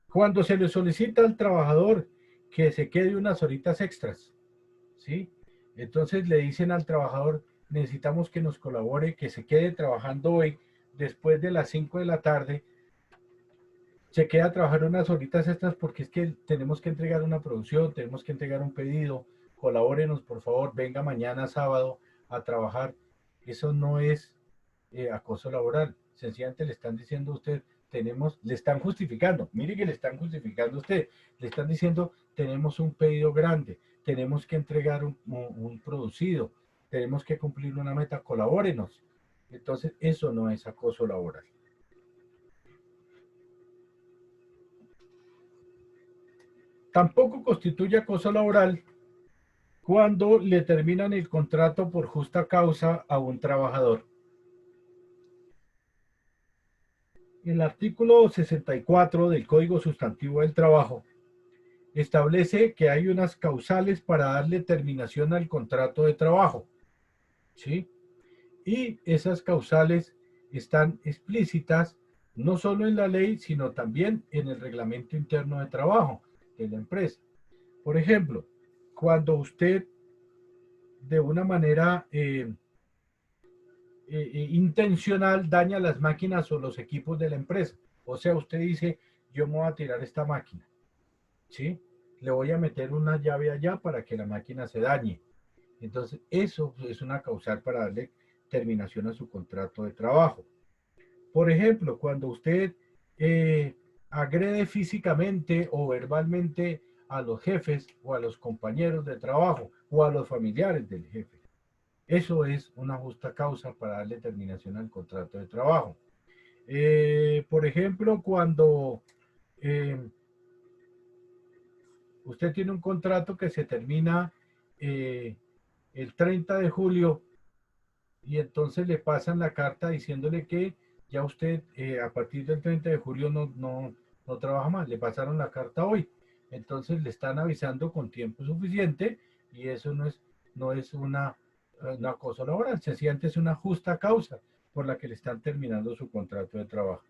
Cuando se le solicita al trabajador que se quede unas horitas extras, ¿sí? Entonces le dicen al trabajador, necesitamos que nos colabore, que se quede trabajando hoy después de las 5 de la tarde, se queda a trabajar unas horitas extras porque es que tenemos que entregar una producción, tenemos que entregar un pedido, colabórenos por favor, venga mañana sábado a trabajar. Eso no es acoso laboral, sencillamente le están diciendo a usted, le están justificando, mire que le están justificando a usted, le están diciendo, tenemos un pedido grande, tenemos que entregar un producido, tenemos que cumplir una meta, colabórenos. Entonces, eso no es acoso laboral. Tampoco constituye acoso laboral cuando le terminan el contrato por justa causa a un trabajador. El artículo 64 del Código Sustantivo del Trabajo establece que hay unas causales para darle terminación al contrato de trabajo, ¿sí? Y esas causales están explícitas no solo en la ley, sino también en el reglamento interno de trabajo de la empresa. Por ejemplo, cuando usted de una manera intencional daña las máquinas o los equipos de la empresa, o sea, usted dice, yo me voy a tirar esta máquina, ¿sí? Le voy a meter una llave allá para que la máquina se dañe. Entonces, eso es una causal para darle terminación a su contrato de trabajo. Por ejemplo, cuando usted agrede físicamente o verbalmente a los jefes o a los compañeros de trabajo o a los familiares del jefe, eso es una justa causa para darle terminación al contrato de trabajo. Por ejemplo, cuando usted tiene un contrato que se termina el 30 de julio y entonces le pasan la carta diciéndole que ya usted a partir del 30 de julio no trabaja más, le pasaron la carta hoy. Entonces le están avisando con tiempo suficiente y eso no es una acoso laboral, sencillamente es una justa causa por la que le están terminando su contrato de trabajo.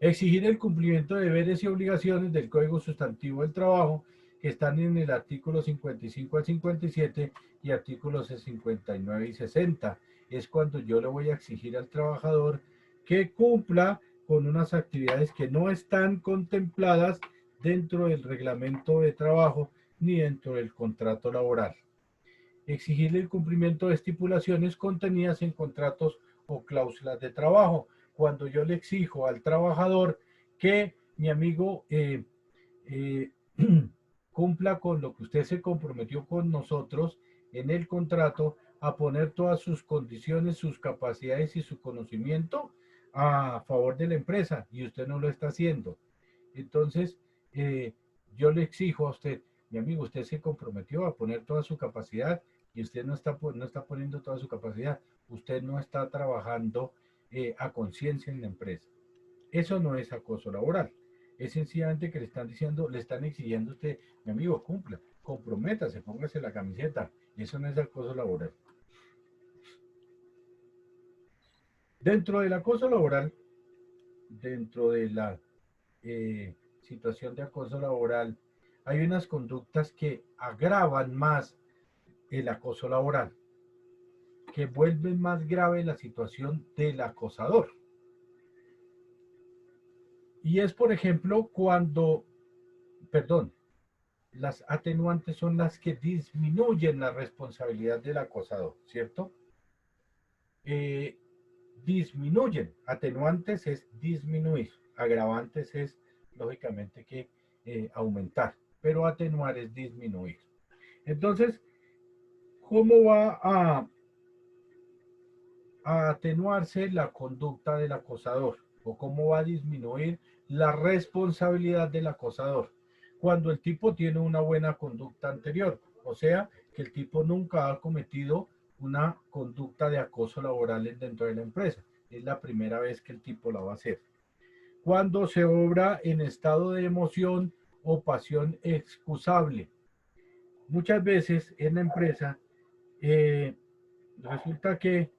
Exigir el cumplimiento de deberes y obligaciones del Código Sustantivo del Trabajo que están en el artículo 55 al 57 y artículos 59 y 60. Es cuando yo le voy a exigir al trabajador que cumpla con unas actividades que no están contempladas dentro del reglamento de trabajo ni dentro del contrato laboral. Exigirle el cumplimiento de estipulaciones contenidas en contratos o cláusulas de trabajo. Cuando yo le exijo al trabajador que mi amigo cumpla con lo que usted se comprometió con nosotros en el contrato a poner todas sus condiciones, sus capacidades y su conocimiento a favor de la empresa y usted no lo está haciendo. Entonces, yo le exijo a usted, mi amigo, usted se comprometió a poner toda su capacidad y usted no está poniendo toda su capacidad. Usted no está trabajando a conciencia en la empresa. Eso no es acoso laboral. Es sencillamente que le están diciendo, le están exigiendo a usted, mi amigo, cumpla, comprométase, póngase la camiseta. Eso no es acoso laboral. Dentro del acoso laboral, dentro de la situación de acoso laboral, hay unas conductas que agravan más el acoso laboral, que vuelven más grave la situación del acosador. Y es, por ejemplo, cuando, las atenuantes son las que disminuyen la responsabilidad del acosador, ¿cierto? Disminuyen. Atenuantes es disminuir. Agravantes es, lógicamente, que aumentar. Pero atenuar es disminuir. Entonces, ¿cómo va a atenuarse la conducta del acosador? ¿O cómo va a disminuir la responsabilidad del acosador? Cuando el tipo tiene una buena conducta anterior, o sea, que el tipo nunca ha cometido una conducta de acoso laboral dentro de la empresa. Es la primera vez que el tipo la va a hacer. Cuando se obra en estado de emoción o pasión excusable. Muchas veces en la empresa resulta que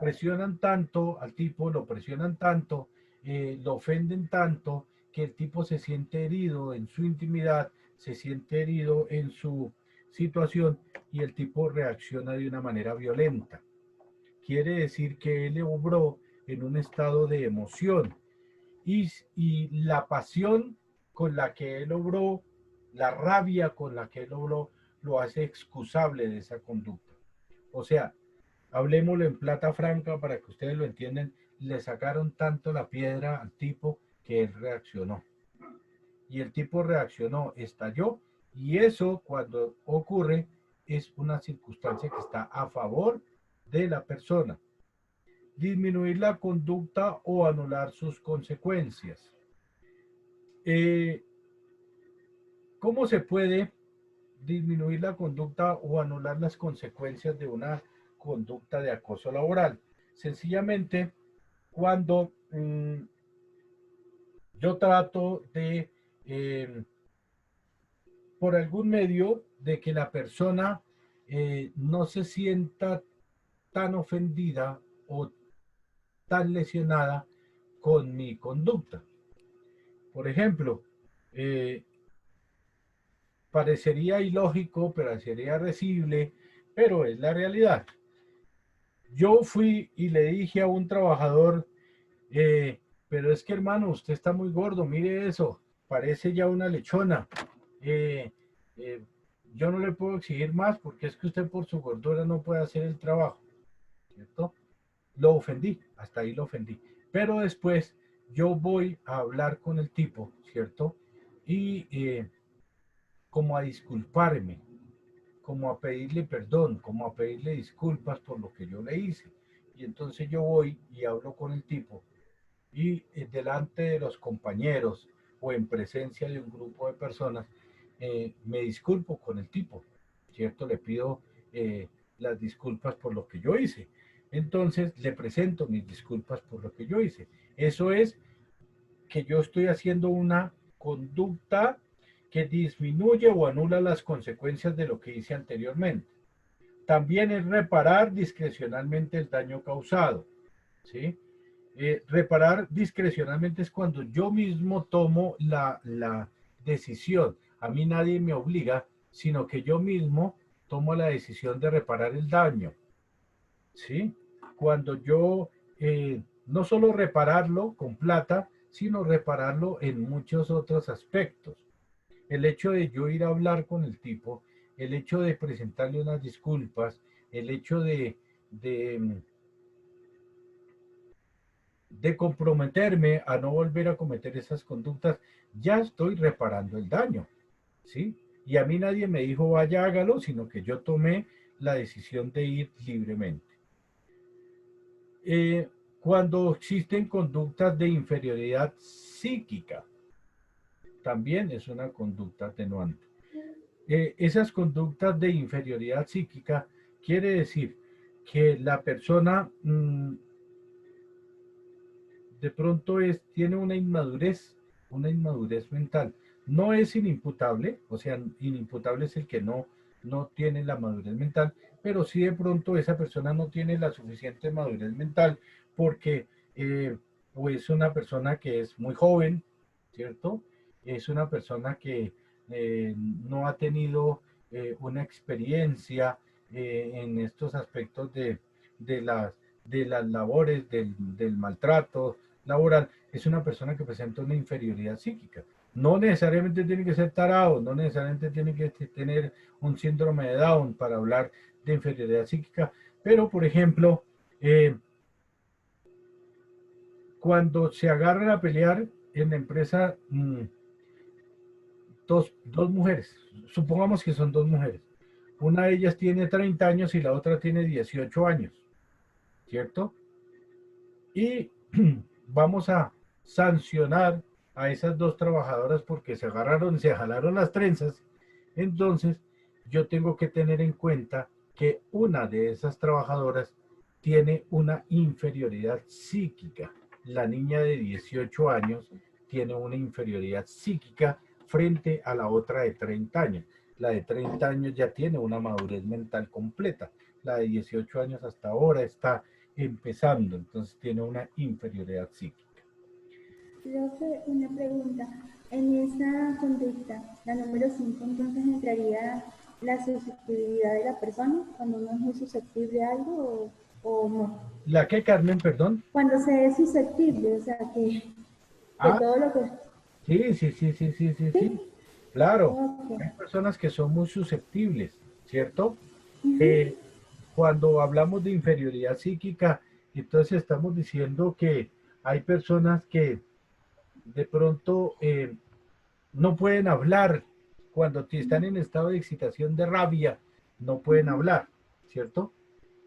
presionan tanto al tipo, lo presionan tanto, lo ofenden tanto, que el tipo se siente herido en su intimidad, se siente herido en su situación y el tipo reacciona de una manera violenta. Quiere decir que él obró en un estado de emoción y la pasión con la que él obró, la rabia con la que él obró, lo hace excusable de esa conducta. O sea, hablemoslo en plata franca para que ustedes lo entiendan, le sacaron tanto la piedra al tipo que él reaccionó. Y el tipo reaccionó, estalló, y eso cuando ocurre es una circunstancia que está a favor de la persona. Disminuir la conducta o anular sus consecuencias. ¿Cómo se puede disminuir la conducta o anular las consecuencias de una conducta de acoso laboral? Sencillamente, cuando yo trato de, por algún medio, de que la persona no se sienta tan ofendida o tan lesionada con mi conducta. Por ejemplo, parecería ilógico, parecería risible, pero es la realidad. Yo fui y le dije a un trabajador, pero es que hermano, usted está muy gordo, mire eso, parece ya una lechona. Eh, eh, yo no le puedo exigir más porque es que usted por su gordura no puede hacer el trabajo, ¿cierto? Lo ofendí, hasta ahí lo ofendí. Pero después yo voy a hablar con el tipo, ¿cierto? Y como a disculparme, como a pedirle perdón, como a pedirle disculpas por lo que yo le hice. Y entonces yo voy y hablo con el tipo y delante de los compañeros o en presencia de un grupo de personas, me disculpo con el tipo, ¿cierto? Le pido las disculpas por lo que yo hice. Entonces le presento mis disculpas por lo que yo hice. Eso es que yo estoy haciendo una conducta que disminuye o anula las consecuencias de lo que hice anteriormente. También es reparar discrecionalmente el daño causado, ¿sí? Reparar discrecionalmente es cuando yo mismo tomo la decisión. A mí nadie me obliga, sino que yo mismo tomo la decisión de reparar el daño, ¿sí? Cuando yo no solo repararlo con plata, sino repararlo en muchos otros aspectos. El hecho de yo ir a hablar con el tipo, el hecho de presentarle unas disculpas, el hecho de comprometerme a no volver a cometer esas conductas, ya estoy reparando el daño, ¿sí? Y a mí nadie me dijo vaya, hágalo, sino que yo tomé la decisión de ir libremente. Cuando existen conductas de inferioridad psíquica, también es una conducta atenuante. Esas conductas de inferioridad psíquica quiere decir que la persona de pronto tiene una inmadurez mental. No es inimputable, o sea, inimputable es el que no tiene la madurez mental, pero sí de pronto esa persona no tiene la suficiente madurez mental porque pues una persona que es muy joven, ¿cierto? Es una persona que no ha tenido una experiencia en estos aspectos de las labores, del maltrato laboral, es una persona que presenta una inferioridad psíquica. No necesariamente tiene que ser tarado, no necesariamente tiene que tener un síndrome de Down para hablar de inferioridad psíquica, pero por ejemplo, cuando se agarran a pelear en la empresa dos mujeres, supongamos que son dos mujeres, una de ellas tiene 30 años y la otra tiene 18 años, ¿cierto? Y vamos a sancionar a esas dos trabajadoras porque se agarraron, se jalaron las trenzas. Entonces, yo tengo que tener en cuenta que una de esas trabajadoras tiene una inferioridad psíquica. La niña de 18 años tiene una inferioridad psíquica frente a la otra de 30 años. La de 30 años ya tiene una madurez mental completa. La de 18 años hasta ahora está empezando, entonces tiene una inferioridad psíquica. Profe, una pregunta. En esa conducta, la número 5, entonces entraría la susceptibilidad de la persona cuando uno es muy susceptible a algo o no. ¿La qué, Carmen, perdón? Cuando se es susceptible, o sea, que todo lo que... Sí. Claro, Okay. hay personas que son muy susceptibles, ¿cierto? Cuando hablamos de inferioridad psíquica, entonces estamos diciendo que hay personas que de pronto no pueden hablar cuando están en estado de excitación, de rabia, no pueden hablar, ¿cierto?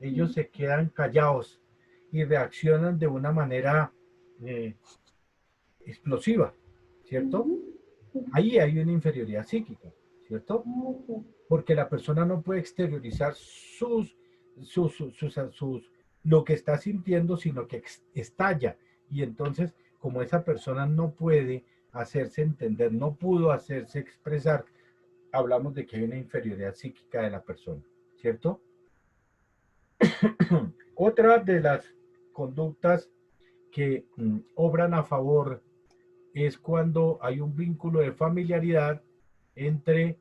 Ellos se quedan callados y reaccionan de una manera explosiva, ¿cierto? Ahí hay una inferioridad psíquica, ¿cierto? Porque la persona no puede exteriorizar lo que está sintiendo, sino que estalla. Y entonces, como esa persona no puede hacerse entender, no pudo hacerse expresar, hablamos de que hay una inferioridad psíquica de la persona, ¿cierto? Otra de las conductas que obran a favor es cuando hay un vínculo de familiaridad entre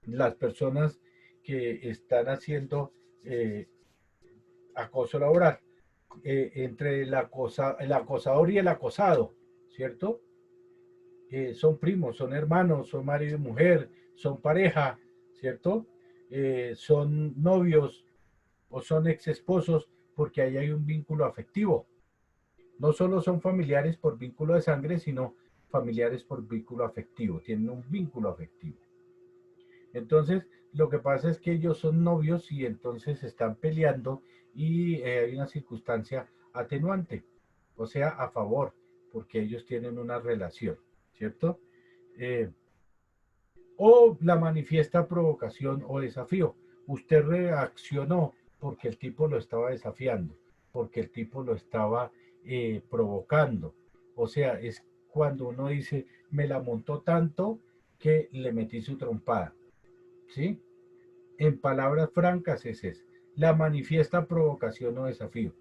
las personas que están haciendo acoso laboral. entre el acosador y el acosado, ¿cierto? Son primos, son hermanos, son marido y mujer, son pareja, ¿cierto? Son novios o son ex esposos, porque ahí hay un vínculo afectivo. No solo son familiares por vínculo de sangre, sino familiares por vínculo afectivo, tienen un vínculo afectivo. Entonces, lo que pasa es que ellos son novios y entonces están peleando y hay una circunstancia atenuante, o sea, a favor, porque ellos tienen una relación, ¿cierto? O la manifiesta provocación o desafío. Usted reaccionó porque el tipo lo estaba desafiando, porque el tipo lo estaba provocando. O sea, es cuando uno dice, me la montó tanto que le metí su trompada. ¿Sí? En palabras francas es eso. La manifiesta provocación o desafío.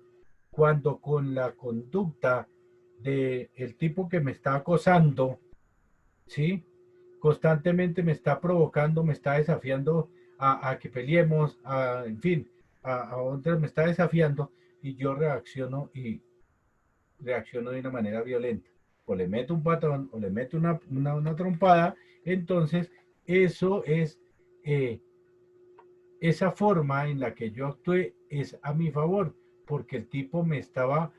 Cuando con la conducta del tipo que me está acosando, ¿sí? Constantemente me está provocando, me está desafiando a que peleemos, en fin, a otros me está desafiando y yo reacciono de una manera violenta. O le meto un patón o le meto una trompada, entonces eso es, esa forma en la que yo actué es a mi favor, porque el tipo me estaba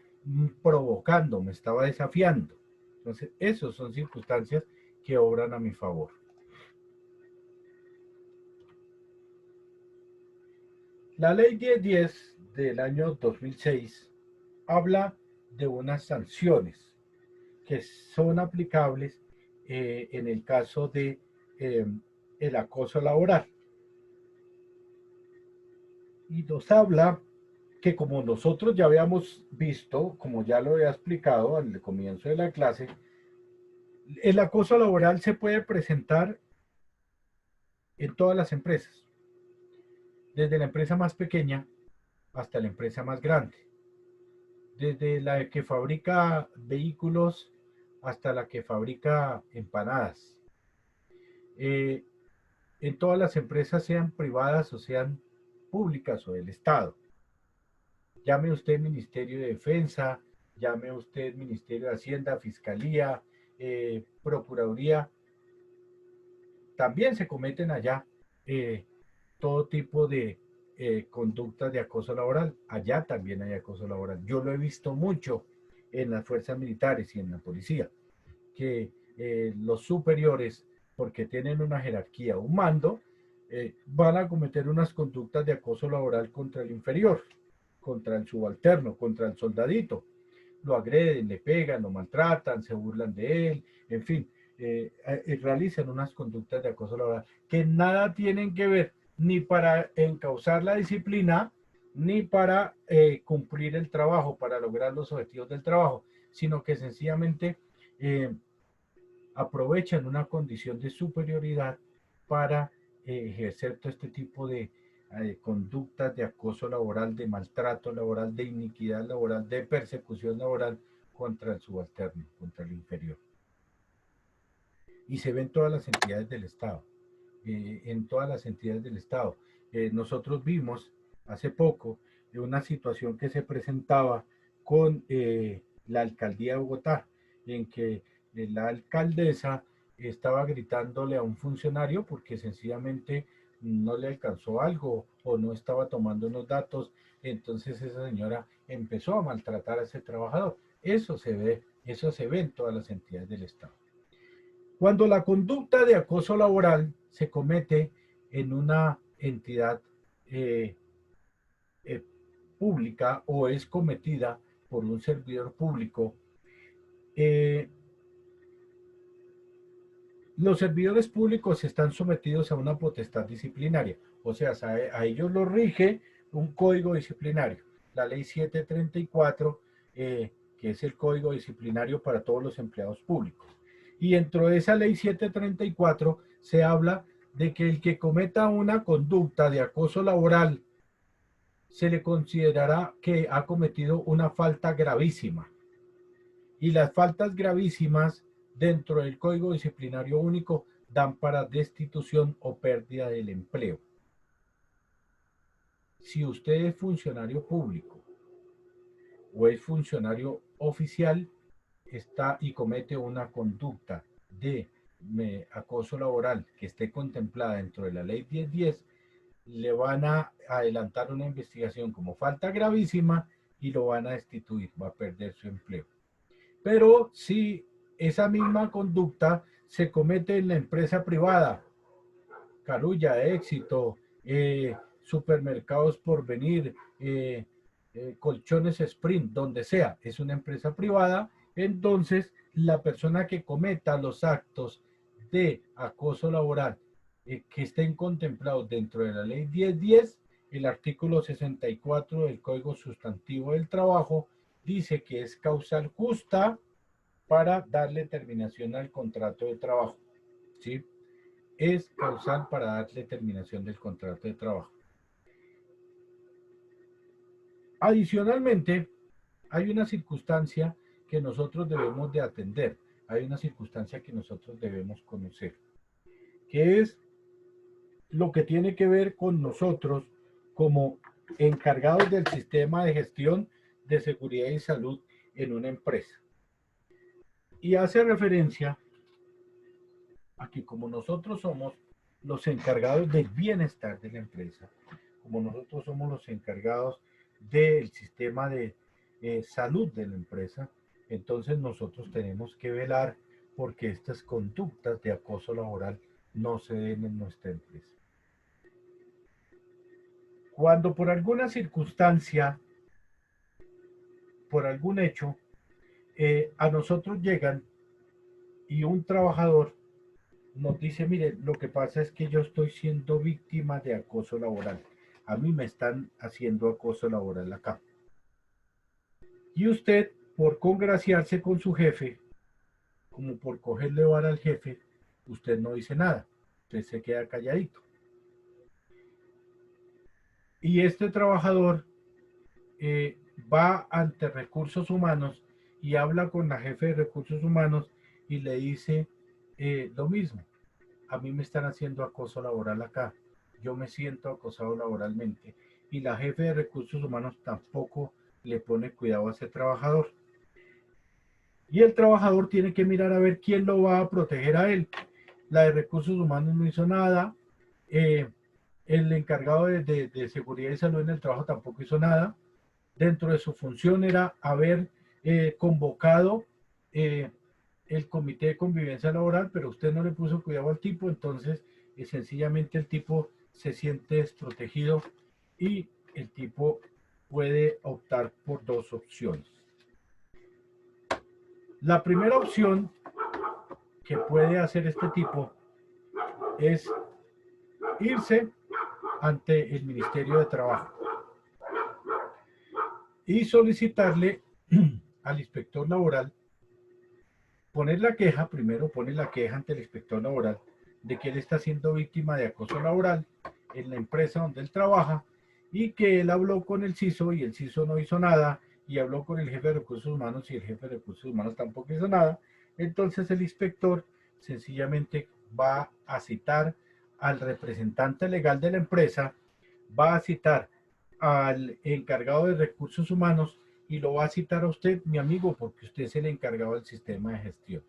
provocando, me estaba desafiando. Entonces, esas son circunstancias que obran a mi favor. La ley 1010 del año 2006 habla de unas sanciones que son aplicables en el caso de el acoso laboral. Y nos habla que, como nosotros ya habíamos visto, como ya lo había explicado al comienzo de la clase, el acoso laboral se puede presentar en todas las empresas, desde la empresa más pequeña hasta la empresa más grande, desde la que fabrica vehículos hasta la que fabrica empanadas. En todas las empresas, sean privadas o sean públicas o del Estado. Llame usted Ministerio de Defensa, llame usted Ministerio de Hacienda, Fiscalía, Procuraduría, también se cometen allá todo tipo de conductas de acoso laboral. Allá también hay acoso laboral. Yo lo he visto mucho en las fuerzas militares y en la policía, que los superiores, porque tienen una jerarquía, un mando, van a cometer unas conductas de acoso laboral contra el inferior, contra el subalterno, contra el soldadito. Lo agreden, le pegan, lo maltratan, se burlan de él, en fin, realizan unas conductas de acoso laboral que nada tienen que ver ni para encauzar la disciplina, ni para cumplir el trabajo, para lograr los objetivos del trabajo, sino que sencillamente aprovechan una condición de superioridad para ejercer todo este tipo de conductas de acoso laboral, de maltrato laboral, de iniquidad laboral, de persecución laboral contra el subalterno, contra el inferior. Y se ven todas las entidades del Estado, en todas las entidades del Estado. Nosotros vimos hace poco una situación que se presentaba con la alcaldía de Bogotá, en que la alcaldesa estaba gritándole a un funcionario porque sencillamente no le alcanzó algo o no estaba tomando unos datos, entonces esa señora empezó a maltratar a ese trabajador. Eso se ve en todas las entidades del Estado. Cuando la conducta de acoso laboral se comete en una entidad pública o es cometida por un servidor público, los servidores públicos están sometidos a una potestad disciplinaria, o sea, a ellos los rige un código disciplinario, la ley 734, que es el código disciplinario para todos los empleados públicos. Y dentro de esa ley 734 se habla de que el que cometa una conducta de acoso laboral se le considerará que ha cometido una falta gravísima. Y las faltas gravísimas dentro del Código Disciplinario Único dan para destitución o pérdida del empleo. Si usted es funcionario público o es funcionario oficial está y comete una conducta de acoso laboral que esté contemplada dentro de la ley 1010, le van a adelantar una investigación como falta gravísima y lo van a destituir, va a perder su empleo. Pero si esa misma conducta se comete en la empresa privada, Carulla, Éxito, Supermercados Porvenir, Colchones Sprint, donde sea, es una empresa privada, entonces la persona que cometa los actos de acoso laboral que estén contemplados dentro de la ley 1010, el artículo 64 del Código Sustantivo del Trabajo dice que es causal justa para darle terminación al contrato de trabajo, ¿sí? Es causal para darle terminación del contrato de trabajo. Adicionalmente, hay una circunstancia que nosotros debemos de atender, hay una circunstancia que nosotros debemos conocer, que es lo que tiene que ver con nosotros como encargados del sistema de gestión de seguridad y salud en una empresa. Y hace referencia a que como nosotros somos los encargados del bienestar de la empresa, como nosotros somos los encargados del sistema de salud de la empresa, entonces nosotros tenemos que velar porque estas conductas de acoso laboral no se den en nuestra empresa. Cuando por alguna circunstancia, por algún hecho, a nosotros llegan y un trabajador nos dice, mire, lo que pasa es que yo estoy siendo víctima de acoso laboral. A mí me están haciendo acoso laboral acá. Y usted, por congraciarse con su jefe, como por cogerle vara al jefe, usted no dice nada. Usted se queda calladito. Y este trabajador va ante recursos humanos y habla con la jefe de recursos humanos y le dice lo mismo. A mí me están haciendo acoso laboral acá. Yo me siento acosado laboralmente. Y la jefe de recursos humanos tampoco le pone cuidado a ese trabajador. Y el trabajador tiene que mirar a ver quién lo va a proteger a él. La de recursos humanos no hizo nada. El encargado de seguridad y salud en el trabajo tampoco hizo nada. Dentro de su función era haber convocado el comité de convivencia laboral, pero usted no le puso cuidado al tipo, entonces sencillamente el tipo se siente desprotegido y el tipo puede optar por dos opciones. La primera opción que puede hacer este tipo es irse ante el Ministerio de Trabajo y solicitarle al inspector laboral, poner la queja, primero pone la queja ante el inspector laboral de que él está siendo víctima de acoso laboral en la empresa donde él trabaja y que él habló con el CISO y el CISO no hizo nada y habló con el jefe de recursos humanos y el jefe de recursos humanos tampoco hizo nada. Entonces el inspector sencillamente va a citar al representante legal de la empresa, va a citar al encargado de recursos humanos y lo va a citar a usted, mi amigo, porque usted es el encargado del sistema de gestión.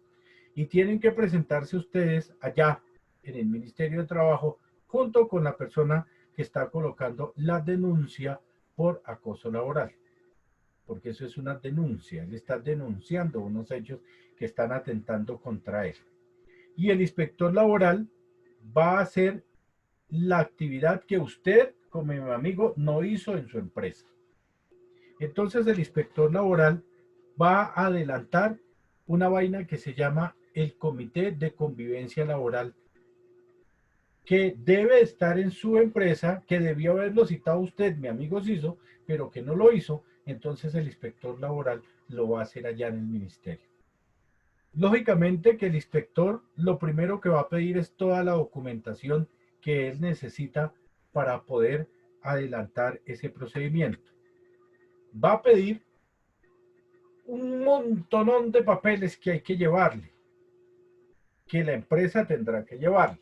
Y tienen que presentarse ustedes allá en el Ministerio de Trabajo junto con la persona que está colocando la denuncia por acoso laboral. Porque eso es una denuncia, él está denunciando unos hechos que están atentando contra él. Y el inspector laboral va a hacer la actividad que usted, como mi amigo, no hizo en su empresa. Entonces el inspector laboral va a adelantar una vaina que se llama el Comité de Convivencia Laboral, que debe estar en su empresa, que debió haberlo citado usted, mi amigo Ciso, pero que no lo hizo. Entonces el inspector laboral lo va a hacer allá en el ministerio. Lógicamente que el inspector lo primero que va a pedir es toda la documentación que él necesita para poder adelantar ese procedimiento. Va a pedir un montonón de papeles que hay que llevarle, que la empresa tendrá que llevarle.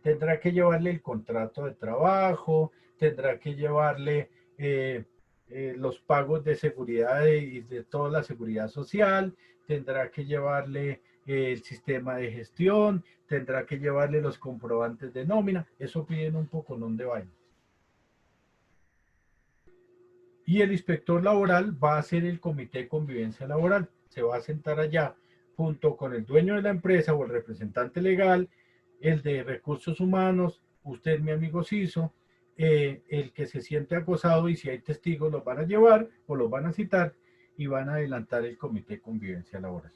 Tendrá que llevarle el contrato de trabajo, tendrá que llevarle los pagos de seguridad y de toda la seguridad social, tendrá que llevarle el sistema de gestión, tendrá que llevarle los comprobantes de nómina, eso piden un poconón de vainas. Y el inspector laboral va a hacer el comité de convivencia laboral, se va a sentar allá junto con el dueño de la empresa o el representante legal, el de recursos humanos, usted, mi amigo Ciso, el que se siente acosado, y si hay testigos los van a llevar o los van a citar y van a adelantar el comité de convivencia laboral.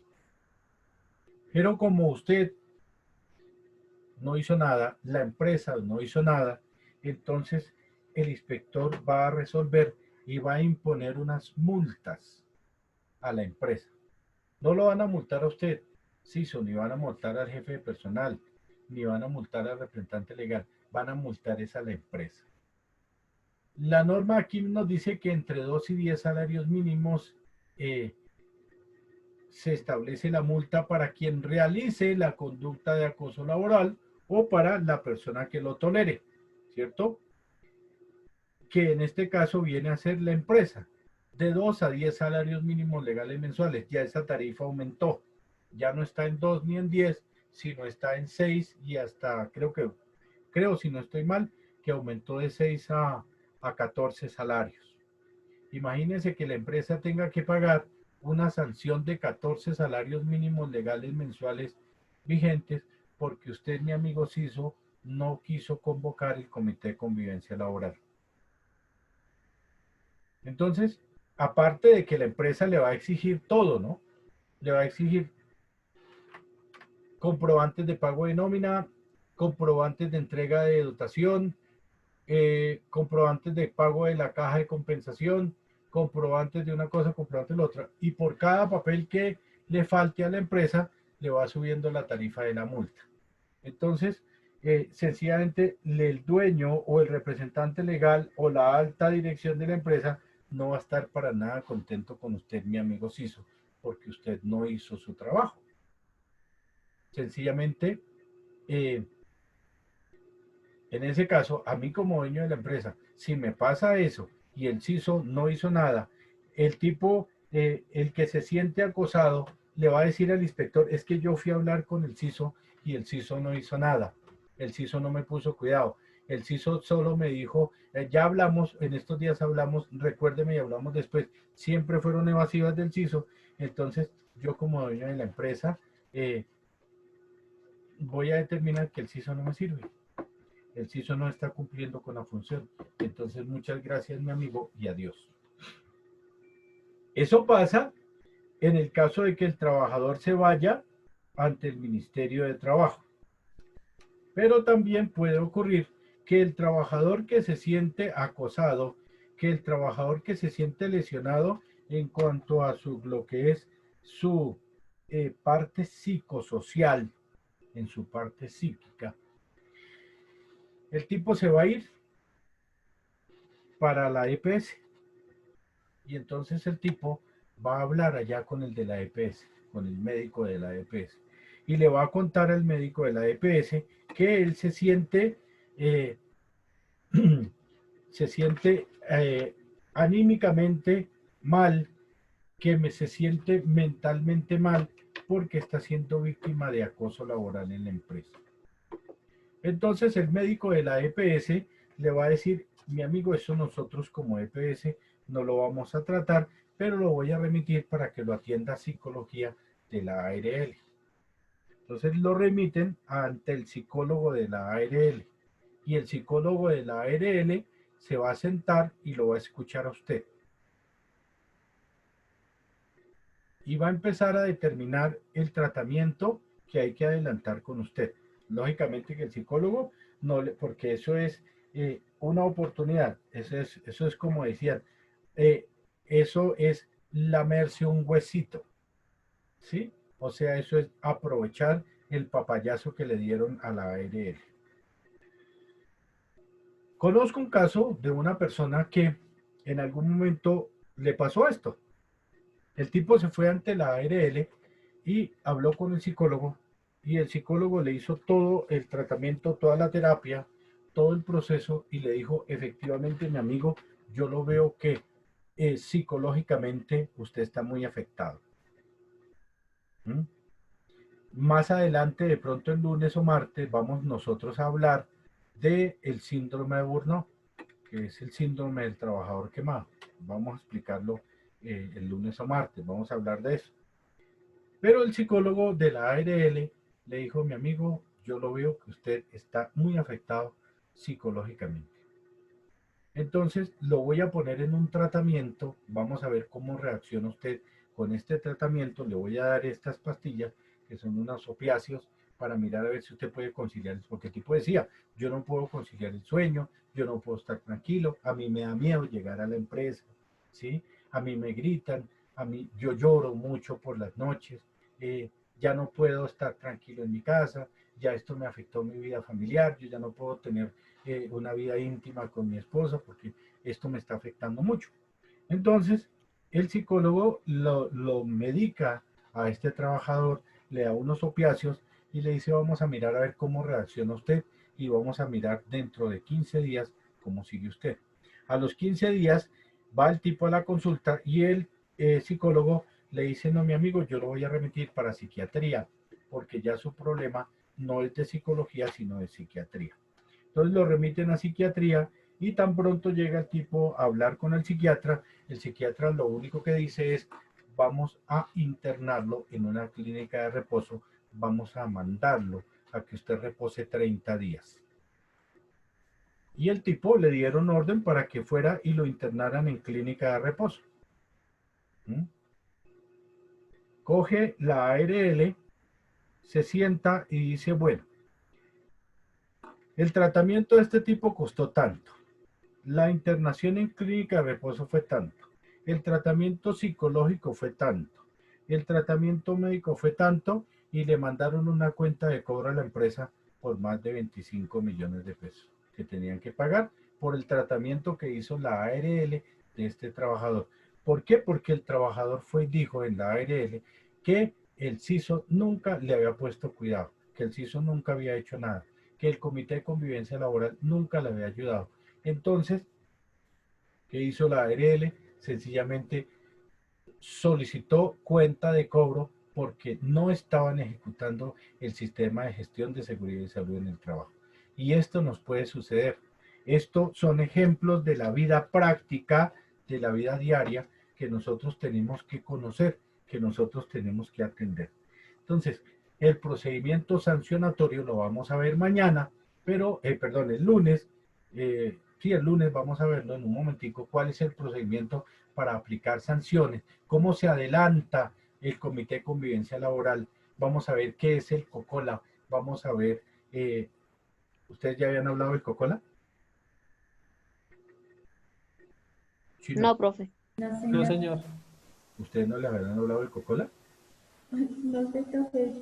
Pero como usted no hizo nada, la empresa no hizo nada, entonces el inspector va a resolver y va a imponer unas multas a la empresa. No lo van a multar a usted, Ciso, ni van a multar al jefe de personal, ni van a multar al representante legal, van a multar es a la empresa. La norma aquí nos dice que entre 2 y 10 salarios mínimos se establece la multa para quien realice la conducta de acoso laboral o para la persona que lo tolere, ¿cierto? Que en este caso viene a ser la empresa. De 2 a 10 salarios mínimos legales mensuales, ya esa tarifa aumentó. Ya no está en 2 ni en 10, sino está en 6 y hasta, creo si no estoy mal, que aumentó de 6 a 14 salarios. Imagínense que la empresa tenga que pagar una sanción de 14 salarios mínimos legales mensuales vigentes porque usted, mi amigo Ciso, no quiso convocar el comité de convivencia laboral. Entonces, aparte de que la empresa le va a exigir todo, ¿no? Le va a exigir comprobantes de pago de nómina, comprobantes de entrega de dotación, comprobantes de pago de la caja de compensación, comprobantes de una cosa, comprobantes de la otra. Y por cada papel que le falte a la empresa, le va subiendo la tarifa de la multa. Entonces, sencillamente, el dueño o el representante legal o la alta dirección de la empresa no va a estar para nada contento con usted, mi amigo Ciso, porque usted no hizo su trabajo. Sencillamente, en ese caso, a mí como dueño de la empresa, si me pasa eso y el Ciso no hizo nada, el tipo, el que se siente acosado, le va a decir al inspector, es que yo fui a hablar con el Ciso y el Ciso no hizo nada. El Ciso no me puso cuidado. El Ciso solo me dijo, ya hablamos, en estos días hablamos, recuérdeme y hablamos después. Siempre fueron evasivas del Ciso. Entonces, yo como dueño de la empresa, voy a determinar que el Ciso no me sirve. El Ciso no está cumpliendo con la función. Entonces, muchas gracias, mi amigo, y adiós. Eso pasa en el caso de que el trabajador se vaya ante el Ministerio de Trabajo. Pero también puede ocurrir que el trabajador que se siente acosado, que el trabajador que se siente lesionado en cuanto a lo que es su parte psicosocial, en su parte psíquica, el tipo se va a ir para la EPS y entonces el tipo va a hablar allá con el de la EPS, con el médico de la EPS, y le va a contar al médico de la EPS que él se siente anímicamente mal, que se siente mentalmente mal porque está siendo víctima de acoso laboral en la empresa. Entonces el médico de la EPS le va a decir, mi amigo, eso nosotros como EPS no lo vamos a tratar, pero lo voy a remitir para que lo atienda psicología de la ARL. Entonces lo remiten ante el psicólogo de la ARL y el psicólogo de la ARL se va a sentar y lo va a escuchar a usted. Y va a empezar a determinar el tratamiento que hay que adelantar con usted. Lógicamente que el psicólogo no le, porque eso es una oportunidad, eso es como decían, eso es lamerse un huesito, ¿sí? O sea, eso es aprovechar el papayazo que le dieron a la ARL. Conozco un caso de una persona que en algún momento le pasó esto. El tipo se fue ante la ARL y habló con el psicólogo y el psicólogo le hizo todo el tratamiento, toda la terapia, todo el proceso y le dijo, efectivamente, mi amigo, yo lo veo que psicológicamente usted está muy afectado. ¿Mm? Más adelante, de pronto el lunes o martes, vamos nosotros a hablar del síndrome de Burnout, que es el síndrome del trabajador quemado. Vamos a explicarlo el lunes o martes, vamos a hablar de eso. Pero el psicólogo de la ARL le dijo, mi amigo, yo lo veo que usted está muy afectado psicológicamente. Entonces lo voy a poner en un tratamiento, vamos a ver cómo reacciona usted con este tratamiento, le voy a dar estas pastillas que son unos opiáceos para mirar a ver si usted puede conciliar, porque el tipo decía, yo no puedo conciliar el sueño, yo no puedo estar tranquilo, a mí me da miedo llegar a la empresa, ¿sí? A mí me gritan, a mí yo lloro mucho por las noches, ya no puedo estar tranquilo en mi casa, ya esto me afectó mi vida familiar, yo ya no puedo tener una vida íntima con mi esposa porque esto me está afectando mucho. Entonces, el psicólogo lo medica a este trabajador, le da unos opiáceos y le dice, vamos a mirar a ver cómo reacciona usted y vamos a mirar dentro de 15 días cómo sigue usted. A los 15 días va el tipo a la consulta y el psicólogo le dice, no, mi amigo, yo lo voy a remitir para psiquiatría porque ya su problema no es de psicología, sino de psiquiatría. Entonces lo remiten a psiquiatría y tan pronto llega el tipo a hablar con el psiquiatra lo único que dice es, vamos a internarlo en una clínica de reposo, vamos a mandarlo a que usted repose 30 días. Y el tipo le dieron orden para que fuera y lo internaran en clínica de reposo. ¿Mm? Coge la ARL, se sienta y dice, bueno, el tratamiento de este tipo costó tanto. La internación en clínica de reposo fue tanto. El tratamiento psicológico fue tanto. El tratamiento médico fue tanto y le mandaron una cuenta de cobro a la empresa por más de 25 millones de pesos que tenían que pagar por el tratamiento que hizo la ARL de este trabajador. ¿Por qué? Porque el trabajador dijo en la ARL que el CISO nunca le había puesto cuidado, que el CISO nunca había hecho nada, que el Comité de Convivencia Laboral nunca le había ayudado. Entonces, ¿qué hizo la ARL? Sencillamente solicitó cuenta de cobro porque no estaban ejecutando el sistema de gestión de seguridad y salud en el trabajo. Y esto nos puede suceder. Estos son ejemplos de la vida práctica, de la vida diaria, que nosotros tenemos que conocer, que nosotros tenemos que atender. Entonces, el procedimiento sancionatorio lo vamos a ver mañana, pero, el lunes. Sí, el lunes vamos a verlo en un momentico, cuál es el procedimiento para aplicar sanciones, cómo se adelanta el Comité de Convivencia Laboral, vamos a ver qué es el COCOLA, vamos a ver, ¿ustedes ya habían hablado del COCOLA? Sí, No, profe. No, No, señor. señor. ¿Ustedes no le habían hablado del COCOLA? No sé, profe.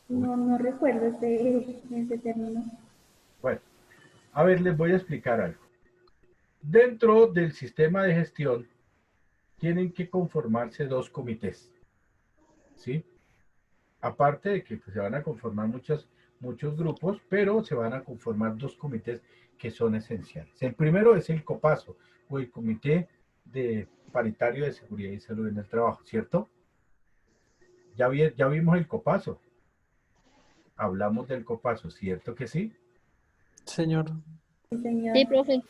No recuerdo ese término. Bueno, a ver, les voy a explicar algo. Dentro del sistema de gestión tienen que conformarse dos comités, ¿sí? Aparte de que pues, se van a conformar muchos grupos, pero se van a conformar dos comités que son esenciales. El primero es el COPASO, o el Comité de Paritario de Seguridad y Salud en el Trabajo, ¿cierto? Ya vimos el COPASO. Hablamos del COPASO, ¿cierto que sí? Señor. Sí, señor. Sí, profe.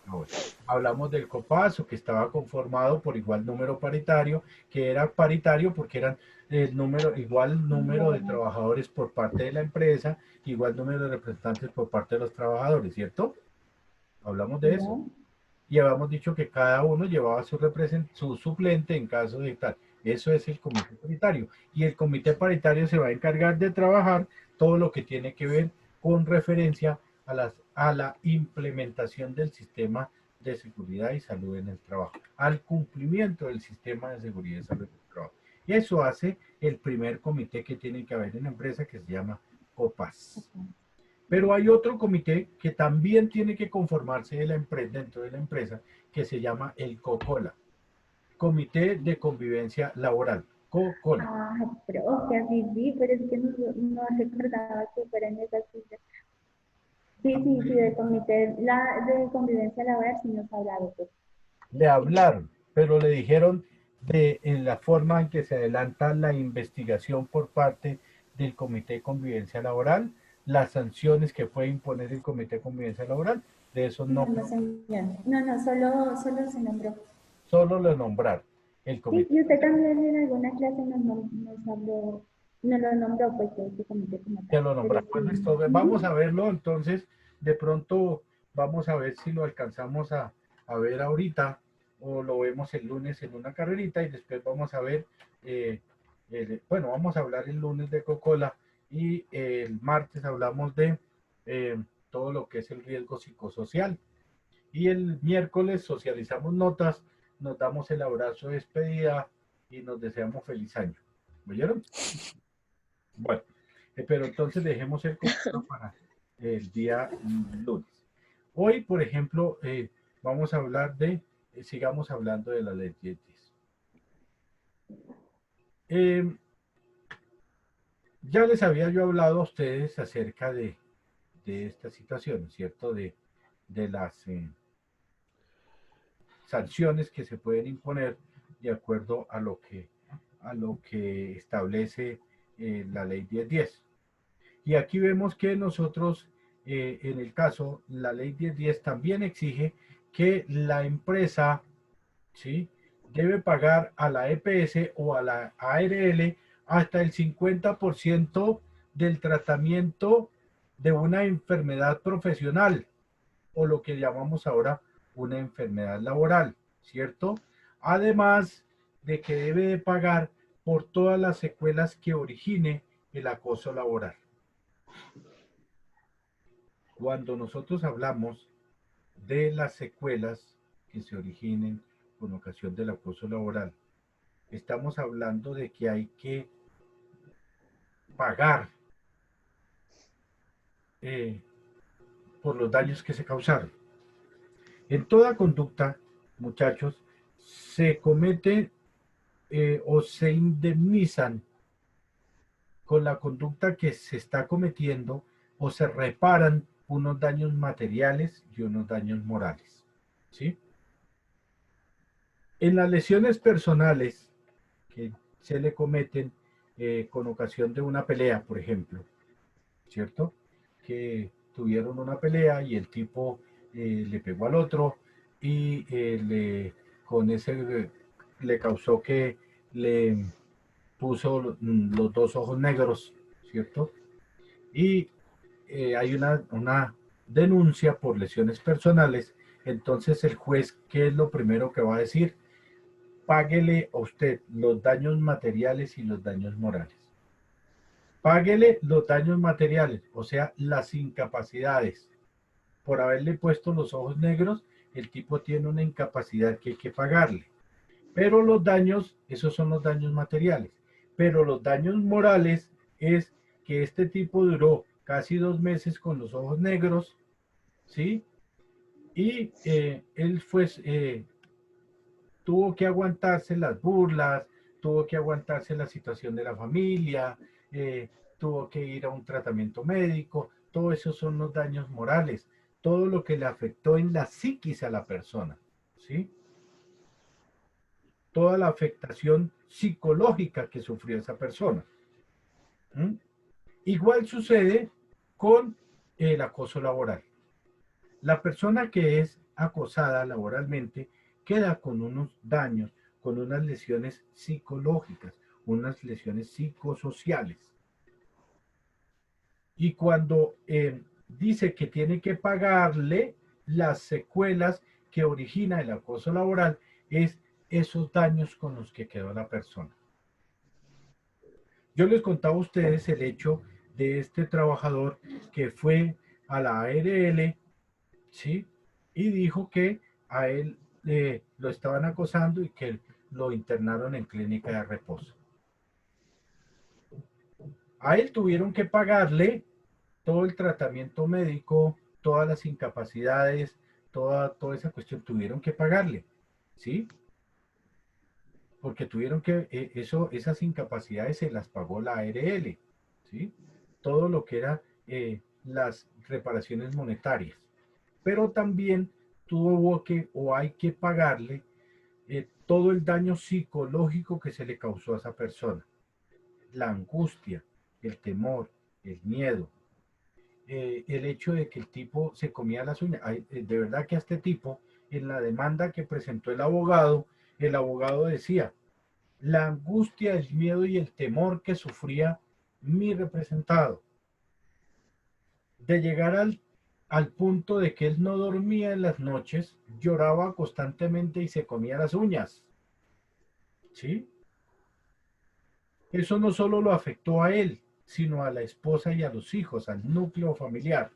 Ahora, hablamos del COPASO, que estaba conformado por igual número paritario, que era paritario porque eran igual número de trabajadores por parte de la empresa, igual número de representantes por parte de los trabajadores, ¿cierto? Hablamos de eso. Y habíamos dicho que cada uno llevaba su suplente en caso de tal. Eso es el comité paritario. Y el comité paritario se va a encargar de trabajar todo lo que tiene que ver con referencia a la implementación del sistema de seguridad y salud en el trabajo, al cumplimiento del sistema de seguridad y salud en el trabajo. Y eso hace el primer comité que tiene que haber en la empresa, que se llama COPAS. Pero hay otro comité que también tiene que conformarse dentro de la empresa, que se llama el COCOLA, Comité de Convivencia Laboral, COCOLA. Ah, profe, así sí, pero es que no recordaba que fueran esas siglas. Sí, de comité de convivencia laboral sí nos hablaron. Pues. Le hablaron, pero le dijeron en la forma en que se adelanta la investigación por parte del Comité de Convivencia Laboral, las sanciones que puede imponer el Comité de Convivencia Laboral, de eso no. No, señor. No, solo se nombró. Solo lo nombrar el Sí, comité. y usted también en alguna clase nos habló, nos lo nombró, pues, que este comité como tal. Ya lo nombra. Pero Pues sí. listo, vamos a verlo entonces. De pronto vamos a ver si lo alcanzamos a ver ahorita o lo vemos el lunes en una carrerita y después vamos a ver, bueno, vamos a hablar el lunes de Coca-Cola y el martes hablamos de todo lo que es el riesgo psicosocial. Y el miércoles socializamos notas, nos damos el abrazo de despedida y nos deseamos feliz año. ¿Oyeron? Bueno, pero entonces dejemos el concurso para el día lunes. Hoy, por ejemplo, vamos a hablar de, sigamos hablando de la ley 1010. Ya les había yo hablado a ustedes acerca de esta situación, ¿cierto? De las sanciones que se pueden imponer de acuerdo a lo que establece la ley 1010. Y aquí vemos que nosotros, en el caso, la ley 1010 también exige que la empresa, ¿sí?, debe pagar a la EPS o a la ARL hasta el 50% del tratamiento de una enfermedad profesional o lo que llamamos ahora una enfermedad laboral, ¿cierto? Además de que debe de pagar por todas las secuelas que origine el acoso laboral. Cuando nosotros hablamos de las secuelas que se originen con ocasión del acoso laboral, estamos hablando de que hay que pagar por los daños que se causaron. En toda conducta, muchachos, se comete o se indemnizan con la conducta que se está cometiendo o se reparan unos daños materiales y unos daños morales, ¿sí? En las lesiones personales que se le cometen con ocasión de una pelea, por ejemplo, ¿cierto? Que tuvieron una pelea y el tipo le pegó al otro y con ese le causó que le puso los dos ojos negros, ¿cierto? Y hay una denuncia por lesiones personales, entonces el juez, ¿qué es lo primero que va a decir? Páguele a usted los daños materiales y los daños morales. Páguele los daños materiales, o sea, las incapacidades. Por haberle puesto los ojos negros, el tipo tiene una incapacidad que hay que pagarle. Pero los daños, esos son los daños materiales. Pero los daños morales es que este tipo duró casi 2 meses con los ojos negros, ¿sí? Y él tuvo que aguantarse las burlas, tuvo que aguantarse la situación de la familia, tuvo que ir a un tratamiento médico, todo eso son los daños morales, todo lo que le afectó en la psiquis a la persona, ¿sí? Toda la afectación psicológica que sufrió esa persona. ¿Mm? Igual sucede con el acoso laboral. La persona que es acosada laboralmente queda con unos daños, con unas lesiones psicológicas, unas lesiones psicosociales. Y cuando dice que tiene que pagarle las secuelas que origina el acoso laboral, es esos daños con los que quedó la persona. Yo les contaba a ustedes el hecho de este trabajador que fue a la ARL, ¿sí? Y dijo que a él lo estaban acosando y que lo internaron en clínica de reposo. A él tuvieron que pagarle todo el tratamiento médico, todas las incapacidades, toda esa cuestión, tuvieron que pagarle, ¿sí? Porque tuvieron que, esas incapacidades se las pagó la ARL, ¿sí? Todo lo que era las reparaciones monetarias. Pero también tuvo que, o hay que pagarle todo el daño psicológico que se le causó a esa persona, la angustia, el temor, el miedo, el hecho de que el tipo se comía las uñas. De verdad que a este tipo, en la demanda que presentó el abogado decía, la angustia, el miedo y el temor que sufría mi representado, de llegar al punto de que él no dormía en las noches, lloraba constantemente y se comía las uñas. ¿Sí? Eso no solo lo afectó a él, sino a la esposa y a los hijos, al núcleo familiar.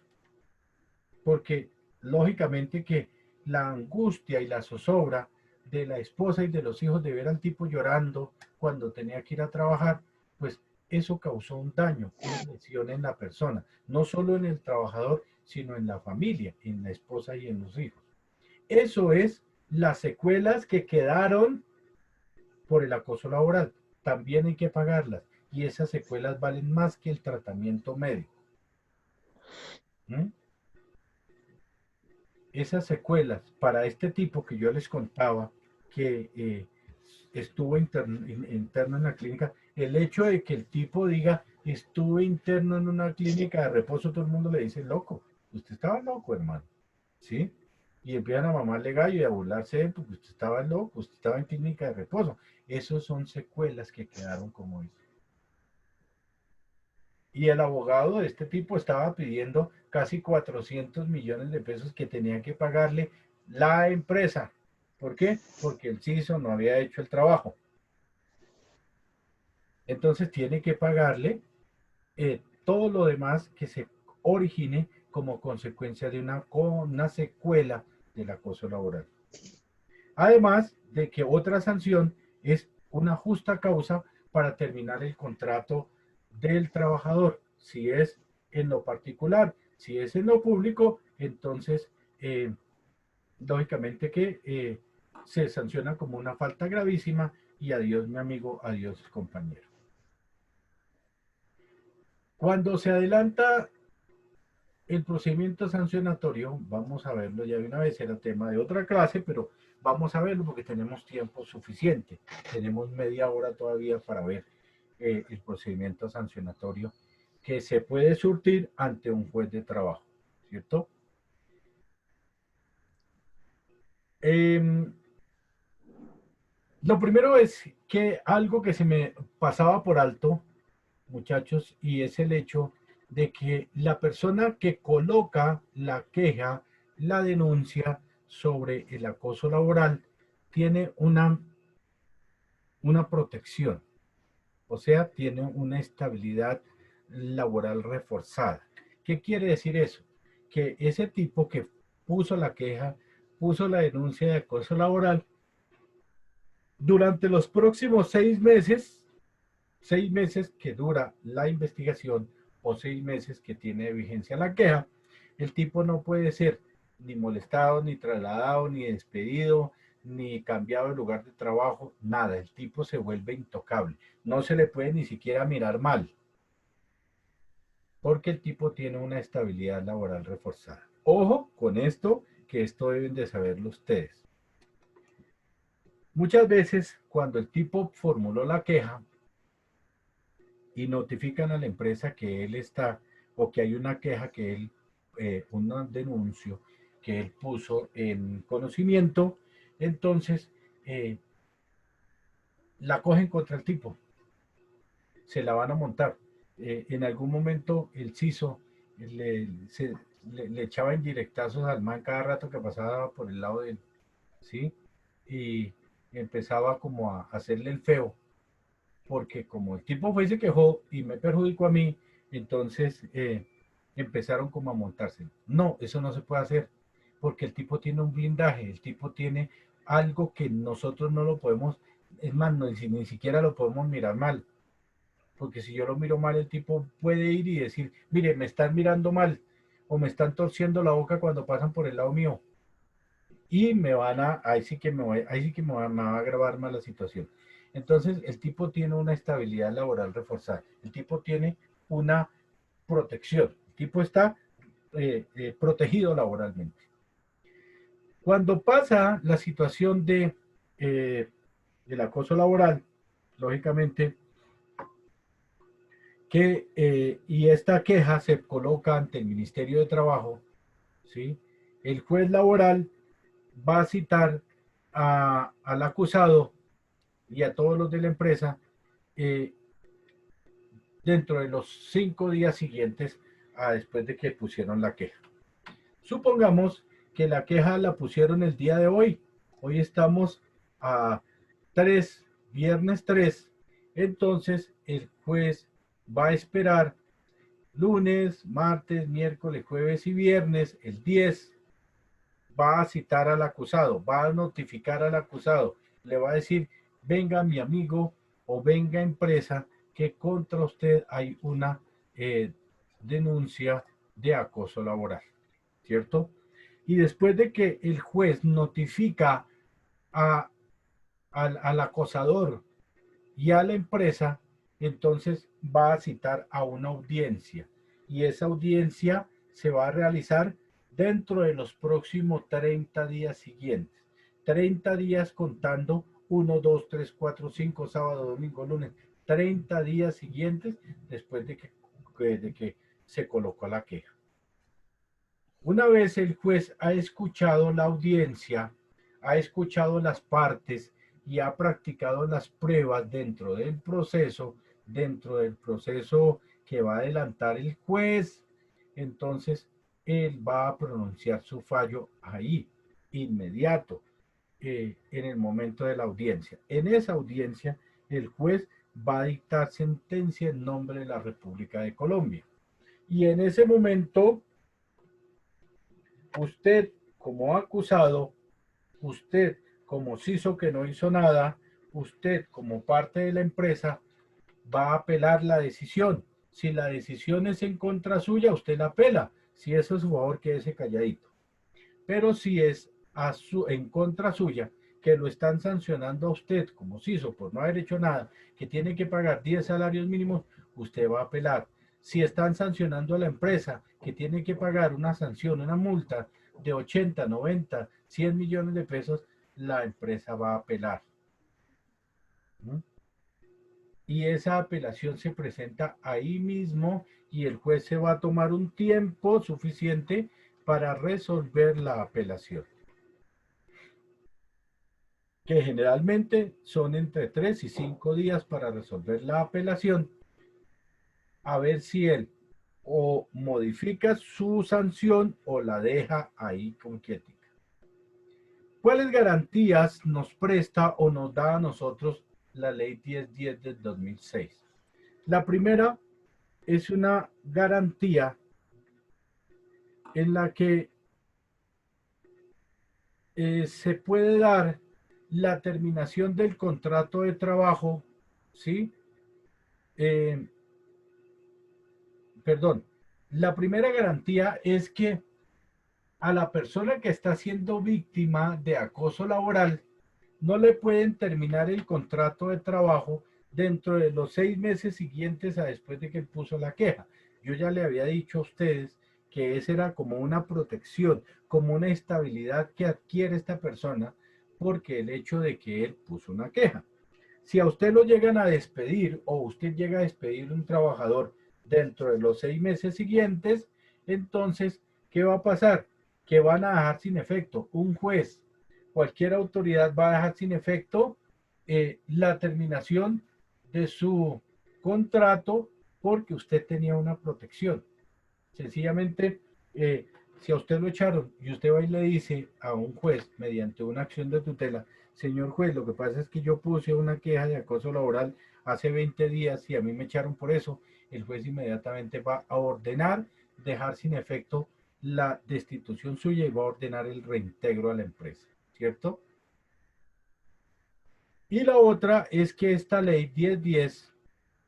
Porque lógicamente que la angustia y la zozobra de la esposa y de los hijos de ver al tipo llorando cuando tenía que ir a trabajar, pues eso causó un daño, una lesión en la persona, no solo en el trabajador, sino en la familia, en la esposa y en los hijos. Eso es las secuelas que quedaron por el acoso laboral. También hay que pagarlas y esas secuelas valen más que el tratamiento médico. ¿Mm? Esas secuelas para este tipo que yo les contaba que estuvo interno en la clínica, el hecho de que el tipo diga estuve interno en una clínica de reposo, todo el mundo le dice loco, usted estaba loco, hermano, ¿sí? Y empiezan a mamarle gallo y a burlarse de él porque usted estaba loco, usted estaba en clínica de reposo. Esos son secuelas que quedaron como eso. Y el abogado de este tipo estaba pidiendo casi 400 millones de pesos que tenía que pagarle la empresa. ¿Por qué? Porque el CISO no había hecho el trabajo. Entonces tiene que pagarle todo lo demás que se origine como consecuencia de una secuela del acoso laboral. Además de que otra sanción es una justa causa para terminar el contrato del trabajador, si es en lo particular. Si es en lo público, entonces lógicamente que se sanciona como una falta gravísima y adiós mi amigo, adiós compañero. Cuando se adelanta el procedimiento sancionatorio, vamos a verlo ya de una vez, era tema de otra clase, pero vamos a verlo porque tenemos tiempo suficiente. Tenemos media hora todavía para ver el procedimiento sancionatorio que se puede surtir ante un juez de trabajo, ¿cierto? Lo primero es que algo que se me pasaba por alto, muchachos, y es el hecho de que la persona que coloca la queja, la denuncia sobre el acoso laboral, tiene una protección, o sea, tiene una estabilidad laboral reforzada. ¿Qué quiere decir eso? Que ese tipo que puso la queja, puso la denuncia de acoso laboral, durante los próximos 6 meses que dura la investigación o 6 meses que tiene de vigencia la queja, el tipo no puede ser ni molestado, ni trasladado, ni despedido, ni cambiado de lugar de trabajo, nada. El tipo se vuelve intocable. No se le puede ni siquiera mirar mal, porque el tipo tiene una estabilidad laboral reforzada. Ojo con esto, que esto deben de saberlo ustedes. Muchas veces, cuando el tipo formuló la queja y notifican a la empresa que él está, o que hay una queja que él, un denuncio que él puso en conocimiento, entonces la cogen contra el tipo, se la van a montar. En algún momento el CISO le echaba indirectazos al man cada rato que pasaba por el lado de él, ¿sí? Y empezaba como a hacerle el feo, porque como el tipo fue y se quejó y me perjudicó a mí, entonces empezaron como a montarse. No, eso no se puede hacer, porque el tipo tiene un blindaje, el tipo tiene algo que nosotros no lo podemos, es más, ni siquiera lo podemos mirar mal, porque si yo lo miro mal, el tipo puede ir y decir, mire, me están mirando mal, o me están torciendo la boca cuando pasan por el lado mío, y me van a, ahí sí que me va a agravar más la situación. Entonces, el tipo tiene una estabilidad laboral reforzada, el tipo tiene una protección, el tipo está protegido laboralmente. Cuando pasa la situación de del acoso laboral, lógicamente, y esta queja se coloca ante el Ministerio de Trabajo, ¿sí? El juez laboral va a citar al acusado y a todos los de la empresa eh, dentro de los 5 días siguientes a después de que pusieron la queja. Supongamos que la queja la pusieron el día de hoy. Hoy estamos a viernes 3. Entonces el juez va a esperar lunes, martes, miércoles, jueves y viernes, el 10. Va a citar al acusado, va a notificar al acusado, le va a decir, venga mi amigo o venga empresa, que contra usted hay una denuncia de acoso laboral, ¿cierto? Y después de que el juez notifica al acosador y a la empresa, entonces va a citar a una audiencia. Y esa audiencia se va a realizar dentro de los próximos 30 días siguientes. 30 días contando 1, 2, 3, 4, 5, sábado, domingo, lunes. 30 días siguientes después de que se colocó la queja. Una vez el juez ha escuchado la audiencia, ha escuchado las partes y ha practicado las pruebas dentro del proceso que va a adelantar el juez, entonces él va a pronunciar su fallo ahí, inmediato, en el momento de la audiencia. En esa audiencia, el juez va a dictar sentencia en nombre de la República de Colombia. Y en ese momento, usted como acusado, usted como CISO que no hizo nada, usted como parte de la empresa va a apelar la decisión. Si la decisión es en contra suya, usted la apela. Si eso es a su favor, quédese calladito. Pero si es en contra suya, que lo están sancionando a usted como CISO por no haber hecho nada, que tiene que pagar 10 salarios mínimos, usted va a apelar. Si están sancionando a la empresa, que tiene que pagar una sanción, una multa de 80, 90, 100 millones de pesos, la empresa va a apelar. ¿Mm? Y esa apelación se presenta ahí mismo y el juez se va a tomar un tiempo suficiente para resolver la apelación, que generalmente son entre 3 y 5 días para resolver la apelación, a ver si él o modifica su sanción o la deja ahí con quietica. ¿Cuáles garantías nos presta o nos da a nosotros la ley 1010 del 2006? La primera es una garantía en la que se puede dar la terminación del contrato de trabajo, ¿sí? Perdón, la primera garantía es que a la persona que está siendo víctima de acoso laboral no le pueden terminar el contrato de trabajo dentro de los 6 meses siguientes a después de que él puso la queja. Yo ya le había dicho a ustedes que esa era como una protección, como una estabilidad que adquiere esta persona porque el hecho de que él puso una queja. Si a usted lo llegan a despedir o usted llega a despedir un trabajador dentro de los 6 meses siguientes, entonces, ¿qué va a pasar? Que van a dejar sin efecto. Un juez, cualquier autoridad va a dejar sin efecto la terminación de su contrato porque usted tenía una protección. Sencillamente, si a usted lo echaron y usted va y le dice a un juez mediante una acción de tutela, señor juez, lo que pasa es que yo puse una queja de acoso laboral hace 20 días y a mí me echaron por eso, el juez inmediatamente va a ordenar dejar sin efecto la destitución suya y va a ordenar el reintegro a la empresa, ¿cierto? Y la otra es que esta ley 1010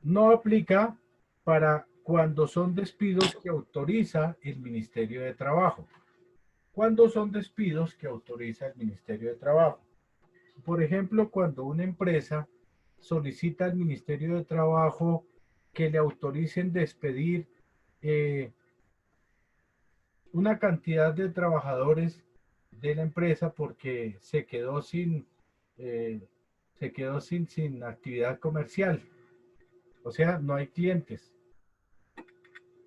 no aplica para cuando son despidos que autoriza el Ministerio de Trabajo. ¿Cuándo son despidos que autoriza el Ministerio de Trabajo? Por ejemplo, cuando una empresa solicita al Ministerio de Trabajo que le autoricen despedir una cantidad de trabajadores de la empresa porque se quedó sin se quedó sin actividad comercial, o sea, no hay clientes,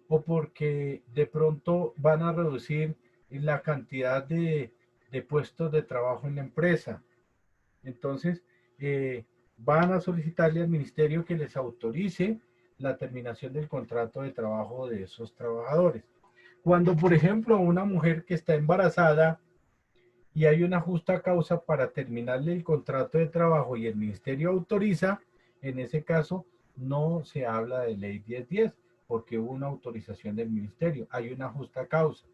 o porque de pronto van a reducir la cantidad de puestos de trabajo en la empresa. Entonces, van a solicitarle al ministerio que les autorice la terminación del contrato de trabajo de esos trabajadores. Cuando, por ejemplo, una mujer que está embarazada y hay una justa causa para terminarle el contrato de trabajo y el ministerio autoriza, en ese caso no se habla de ley 1010 porque hubo una autorización del ministerio, hay una justa causa.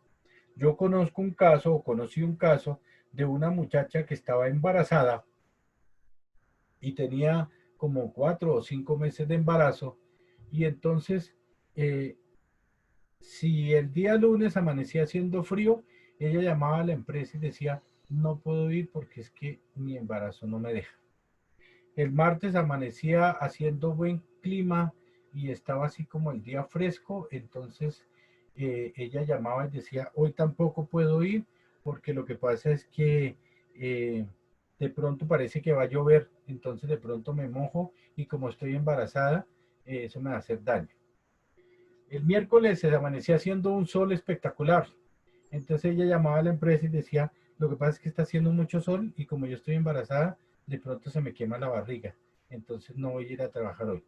Yo conozco un caso, o conocí un caso de una muchacha que estaba embarazada y tenía como 4 o 5 meses de embarazo, y entonces, si el día lunes amanecía haciendo frío, ella llamaba a la empresa y decía, no puedo ir porque es que mi embarazo no me deja. El martes amanecía haciendo buen clima y estaba así como el día fresco, entonces ella llamaba y decía, hoy tampoco puedo ir porque lo que pasa es que de pronto parece que va a llover, entonces de pronto me mojo y como estoy embarazada, eso me va a hacer daño. El miércoles se amanecía haciendo un sol espectacular, entonces ella llamaba a la empresa y decía, lo que pasa es que está haciendo mucho sol y como yo estoy embarazada, de pronto se me quema la barriga, entonces no voy a ir a trabajar hoy.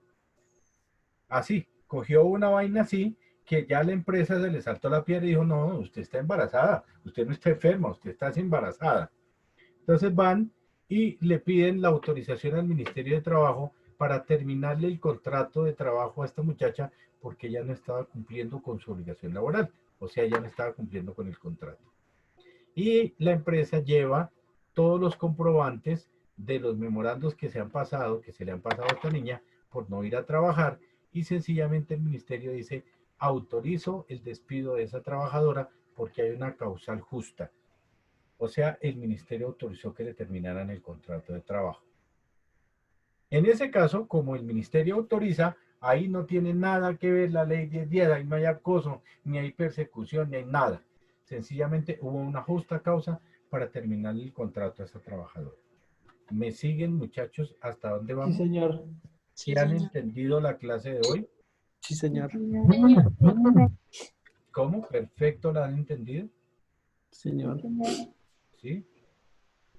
Así, cogió una vaina así, que ya la empresa se le saltó la piedra y dijo, no, usted está embarazada, usted no está enferma, usted está embarazada. Entonces van y le piden la autorización al Ministerio de Trabajo para terminarle el contrato de trabajo a esta muchacha porque ella no estaba cumpliendo con su obligación laboral, o sea, ella no estaba cumpliendo con el contrato. Y la empresa lleva todos los comprobantes de los memorandos que se han pasado, que se le han pasado a esta niña por no ir a trabajar, y sencillamente el ministerio dice, autorizo el despido de esa trabajadora porque hay una causal justa. O sea, el ministerio autorizó que le terminaran el contrato de trabajo. En ese caso, como el ministerio autoriza, ahí no tiene nada que ver la ley 1010, ahí no hay acoso, ni hay persecución, ni hay nada. Sencillamente hubo una justa causa para terminar el contrato a esa trabajadora. ¿Me siguen, muchachos, hasta dónde Sí, vamos? señor. ¿Sí han entendido la clase de hoy? Sí, señor. ¿Cómo? ¿Perfecto la han entendido? Señor. ¿Sí?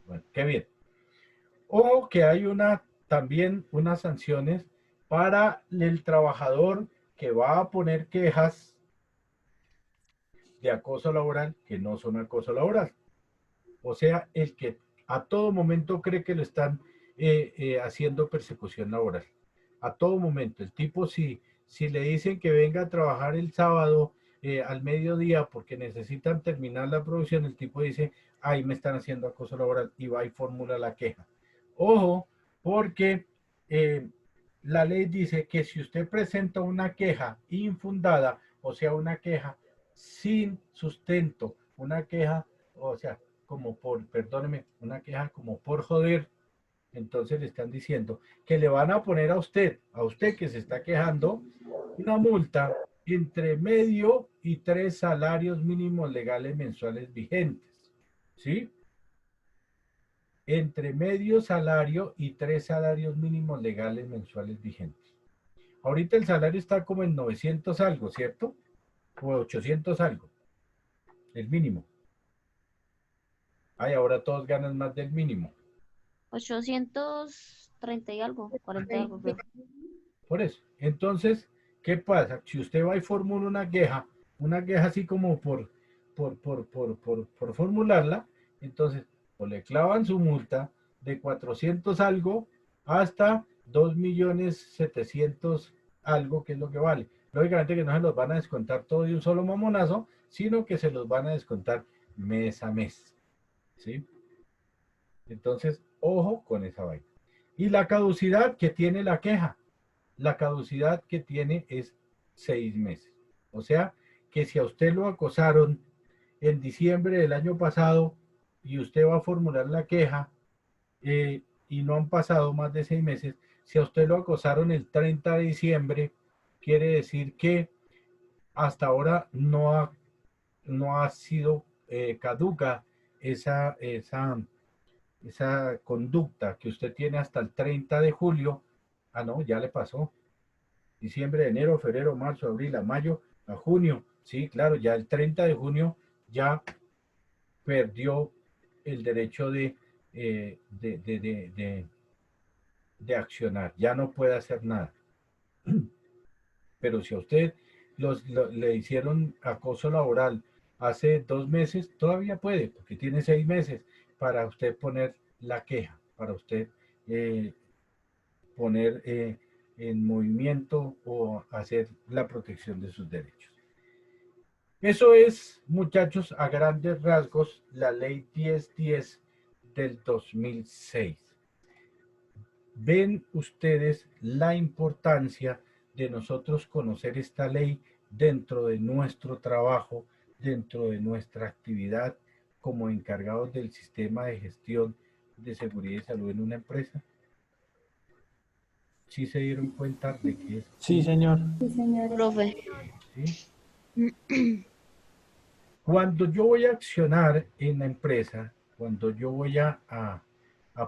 Bueno, qué bien. O que hay también unas sanciones para el trabajador que va a poner quejas de acoso laboral que no son acoso laboral. O sea, el que a todo momento cree que lo están haciendo persecución laboral. A todo momento. El tipo, si le dicen que venga a trabajar el sábado al mediodía porque necesitan terminar la producción, el tipo dice, ahí me están haciendo acoso laboral y va y formula la queja. Ojo, porque la ley dice que si usted presenta una queja infundada, o sea, una queja sin sustento, una queja, o sea, como por, perdóneme, una queja como por joder, entonces le están diciendo que le van a poner a usted que se está quejando, una multa entre medio y 3 salarios mínimos legales mensuales vigentes, ¿sí? Entre medio salario y 3 salarios mínimos legales mensuales vigentes. Ahorita el salario está como en 900 algo, ¿cierto? O 800 algo, el mínimo. Ay, ahora todos ganan más del mínimo. 830 y algo, 40 y algo, creo. Por eso. Entonces, ¿qué pasa? Si usted va y formula una queja así como por formularla, entonces, o le clavan su multa de 400 algo hasta 2.700.000 algo, que es lo que vale. Lógicamente que no se los van a descontar todo de un solo mamonazo, sino que se los van a descontar mes a mes. ¿Sí? Entonces, ojo con esa vaina. Y la caducidad que tiene la queja. La caducidad que tiene es 6 meses. O sea, que si a usted lo acosaron en diciembre del año pasado y usted va a formular la queja y no han pasado más de 6 meses, si a usted lo acosaron el 30 de diciembre, quiere decir que hasta ahora no ha sido caduca esa esa conducta que usted tiene hasta el 30 de julio, ah, no, ya le pasó. Diciembre, enero, febrero, marzo, abril, a mayo, a junio. Sí, claro, ya el 30 de junio ya perdió el derecho de accionar, ya no puede hacer nada. Pero si a usted le hicieron acoso laboral hace 2 meses, todavía puede, porque tiene 6 meses para usted poner la queja, para usted poner en movimiento o hacer la protección de sus derechos. Eso es, muchachos, a grandes rasgos, la ley 1010 del 2006. Ven ustedes la importancia de nosotros conocer esta ley dentro de nuestro trabajo, dentro de nuestra actividad como encargados del sistema de gestión de seguridad y salud en una empresa. ¿Sí se dieron cuenta de que es? Sí, señor. Sí, señor. Profe, ¿Sí? Cuando yo voy a accionar en la empresa, cuando yo voy a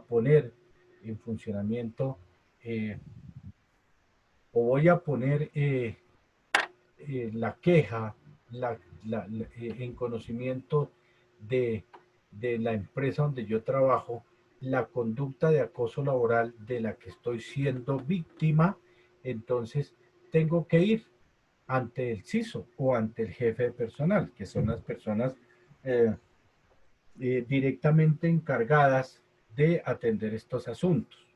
poner en funcionamiento o voy a poner la queja en conocimiento de la empresa donde yo trabajo, la conducta de acoso laboral de la que estoy siendo víctima, entonces tengo que ir ante el CISO o ante el jefe de personal, que son las personas directamente encargadas de atender estos asuntos.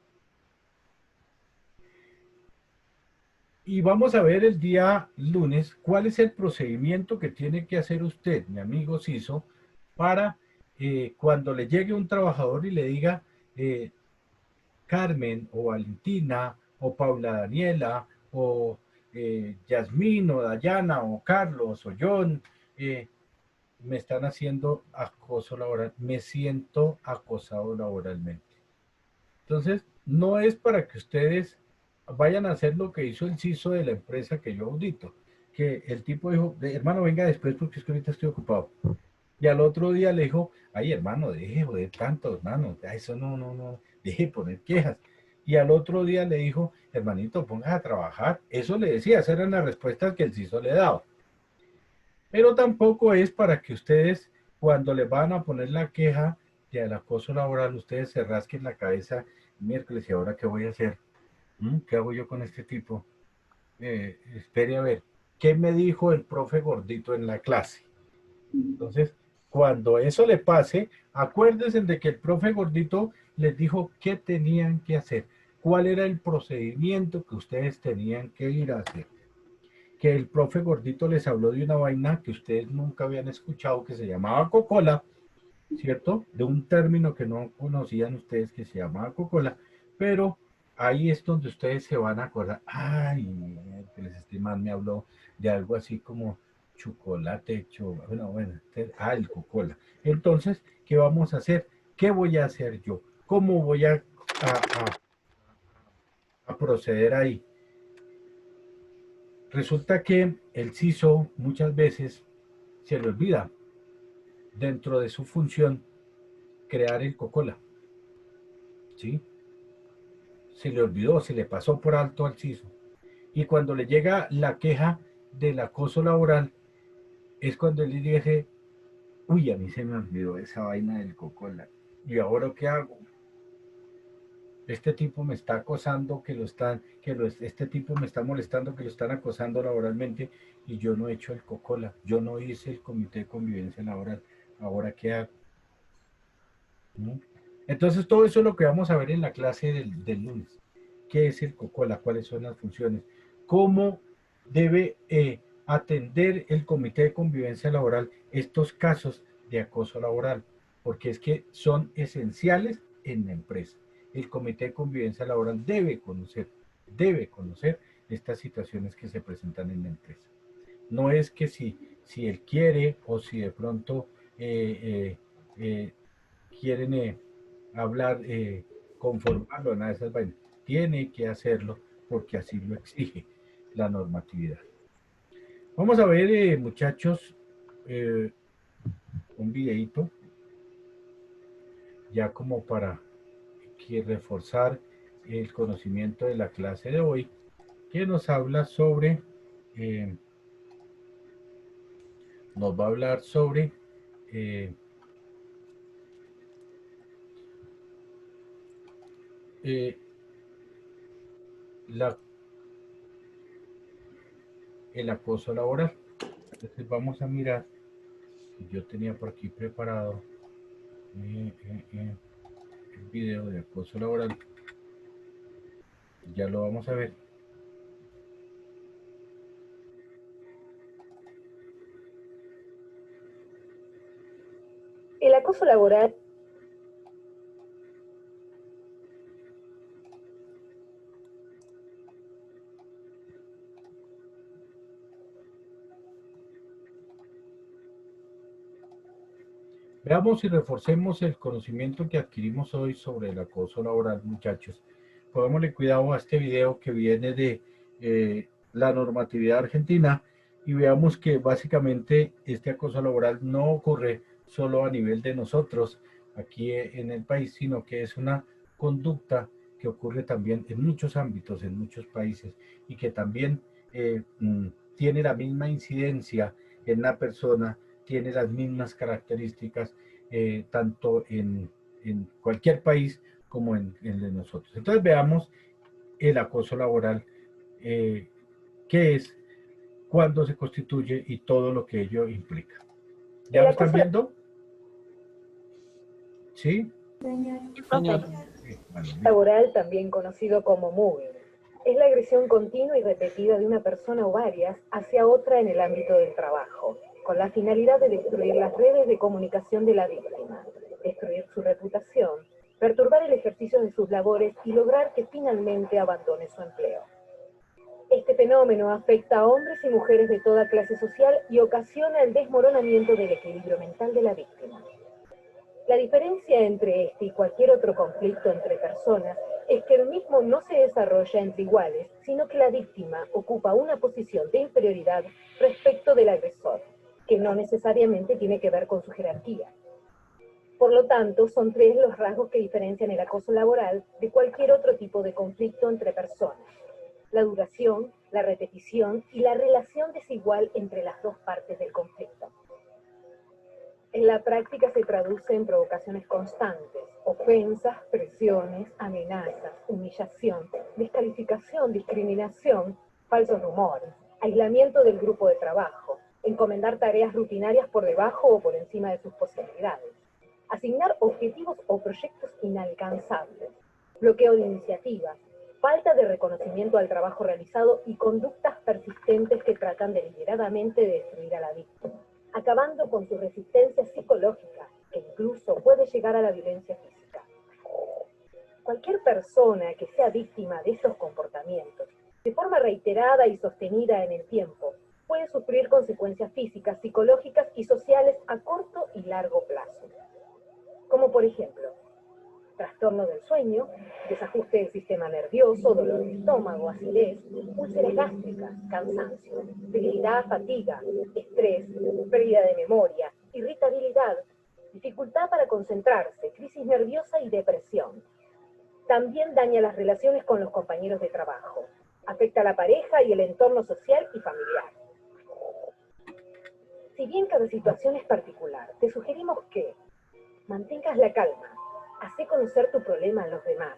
Y vamos a ver el día lunes cuál es el procedimiento que tiene que hacer usted, mi amigo CISO, para cuando le llegue un trabajador y le diga Carmen o Valentina o Paula Daniela o Yasmín o Dayana o Carlos o John, me están haciendo acoso laboral, me siento acosado laboralmente. Entonces, no es para que ustedes vayan a hacer lo que hizo el CISO de la empresa que yo audito, que el tipo dijo, hermano, venga después porque es que ahorita estoy ocupado. Y al otro día le dijo, ay, hermano, deje joder tanto, hermano, eso no, deje poner quejas. Y al otro día le dijo, hermanito, póngase a trabajar. Eso le decía, esas eran las respuestas que el CISO le daba. Pero tampoco es para que ustedes, cuando les van a poner la queja del acoso laboral, ustedes se rasquen la cabeza miércoles, ¿y ahora qué voy a hacer? ¿Qué hago yo con este tipo? Espere a ver, ¿qué me dijo el profe gordito en la clase? Entonces, cuando eso le pase, acuérdense de que el profe gordito les dijo qué tenían que hacer, cuál era el procedimiento que ustedes tenían que ir a hacer. Que el profe gordito les habló de una vaina que ustedes nunca habían escuchado, que se llamaba cocola, ¿cierto? De un término que no conocían ustedes que se llamaba cocola, pero ahí es donde ustedes se van a acordar, ay, este man me habló de algo así como chocolate, bueno, el cocola. Entonces, ¿qué vamos a hacer? ¿Qué voy a hacer yo? ¿Cómo voy a proceder ahí? Resulta que el CISO muchas veces se le olvida dentro de su función crear el cocola, ¿sí? Se le olvidó, se le pasó por alto al CISO. Y cuando le llega la queja del acoso laboral, es cuando él dice, uy, a mí se me olvidó esa vaina del cocola. ¿Y ahora qué hago? Este tipo me está acosando, este tipo me está molestando, que lo están acosando laboralmente y yo no he hecho el cocola, yo no hice el comité de convivencia laboral. ¿Ahora qué hago? ¿No? Entonces todo eso es lo que vamos a ver en la clase del lunes. ¿Qué es el cocola? ¿Cuáles son las funciones? ¿Cómo debe atender el comité de convivencia laboral estos casos de acoso laboral? Porque es que son esenciales en la empresa. El comité de convivencia laboral debe conocer estas situaciones que se presentan en la empresa. No es que si él quiere o si de pronto quieren hablar, conformarlo, nada de esas vainas. Tiene que hacerlo porque así lo exige la normatividad. Vamos a ver, muchachos, un videito ya como para reforzar el conocimiento de la clase de hoy, que nos habla sobre, nos va a hablar sobre eh, eh, la, el acoso laboral. Entonces vamos a mirar, yo tenía por aquí preparado el video de acoso laboral, ya lo vamos a ver. El acoso laboral. Veamos y reforcemos el conocimiento que adquirimos hoy sobre el acoso laboral, muchachos. Pongámosle cuidado a este video que viene de la normatividad argentina y veamos que básicamente este acoso laboral no ocurre solo a nivel de nosotros aquí en el país, sino que es una conducta que ocurre también en muchos ámbitos, en muchos países, y que también tiene la misma incidencia en la persona, tiene las mismas características, tanto en cualquier país como en el de nosotros. Entonces veamos el acoso laboral, qué es, cuándo se constituye y todo lo que ello implica. ¿Ya lo están viendo? ¿Sí? Señor. Sí, bueno, Laboral, también conocido como mobbing, es la agresión continua y repetida de una persona o varias hacia otra en el ámbito del trabajo, con la finalidad de destruir las redes de comunicación de la víctima, destruir su reputación, perturbar el ejercicio de sus labores y lograr que finalmente abandone su empleo. Este fenómeno afecta a hombres y mujeres de toda clase social y ocasiona el desmoronamiento del equilibrio mental de la víctima. La diferencia entre este y cualquier otro conflicto entre personas es que el mismo no se desarrolla entre iguales, sino que la víctima ocupa una posición de inferioridad respecto del agresor, que no necesariamente tiene que ver con su jerarquía. Por lo tanto, son tres los rasgos que diferencian el acoso laboral de cualquier otro tipo de conflicto entre personas: la duración, la repetición y la relación desigual entre las dos partes del conflicto. En la práctica se traduce en provocaciones constantes, ofensas, presiones, amenazas, humillación, descalificación, discriminación, falsos rumores, aislamiento del grupo de trabajo, encomendar tareas rutinarias por debajo o por encima de sus posibilidades, asignar objetivos o proyectos inalcanzables, bloqueo de iniciativas, falta de reconocimiento al trabajo realizado y conductas persistentes que tratan deliberadamente de destruir a la víctima, acabando con su resistencia psicológica, que incluso puede llegar a la violencia física. Cualquier persona que sea víctima de estos comportamientos, de forma reiterada y sostenida en el tiempo, puede sufrir consecuencias físicas, psicológicas y sociales a corto y largo plazo. Como por ejemplo, trastorno del sueño, desajuste del sistema nervioso, dolor de estómago, acidez, úlceras gástricas, cansancio, debilidad, fatiga, estrés, pérdida de memoria, irritabilidad, dificultad para concentrarse, crisis nerviosa y depresión. También daña las relaciones con los compañeros de trabajo, afecta a la pareja y el entorno social y familiar. Si bien cada situación es particular, te sugerimos que mantengas la calma, hacé conocer tu problema a los demás,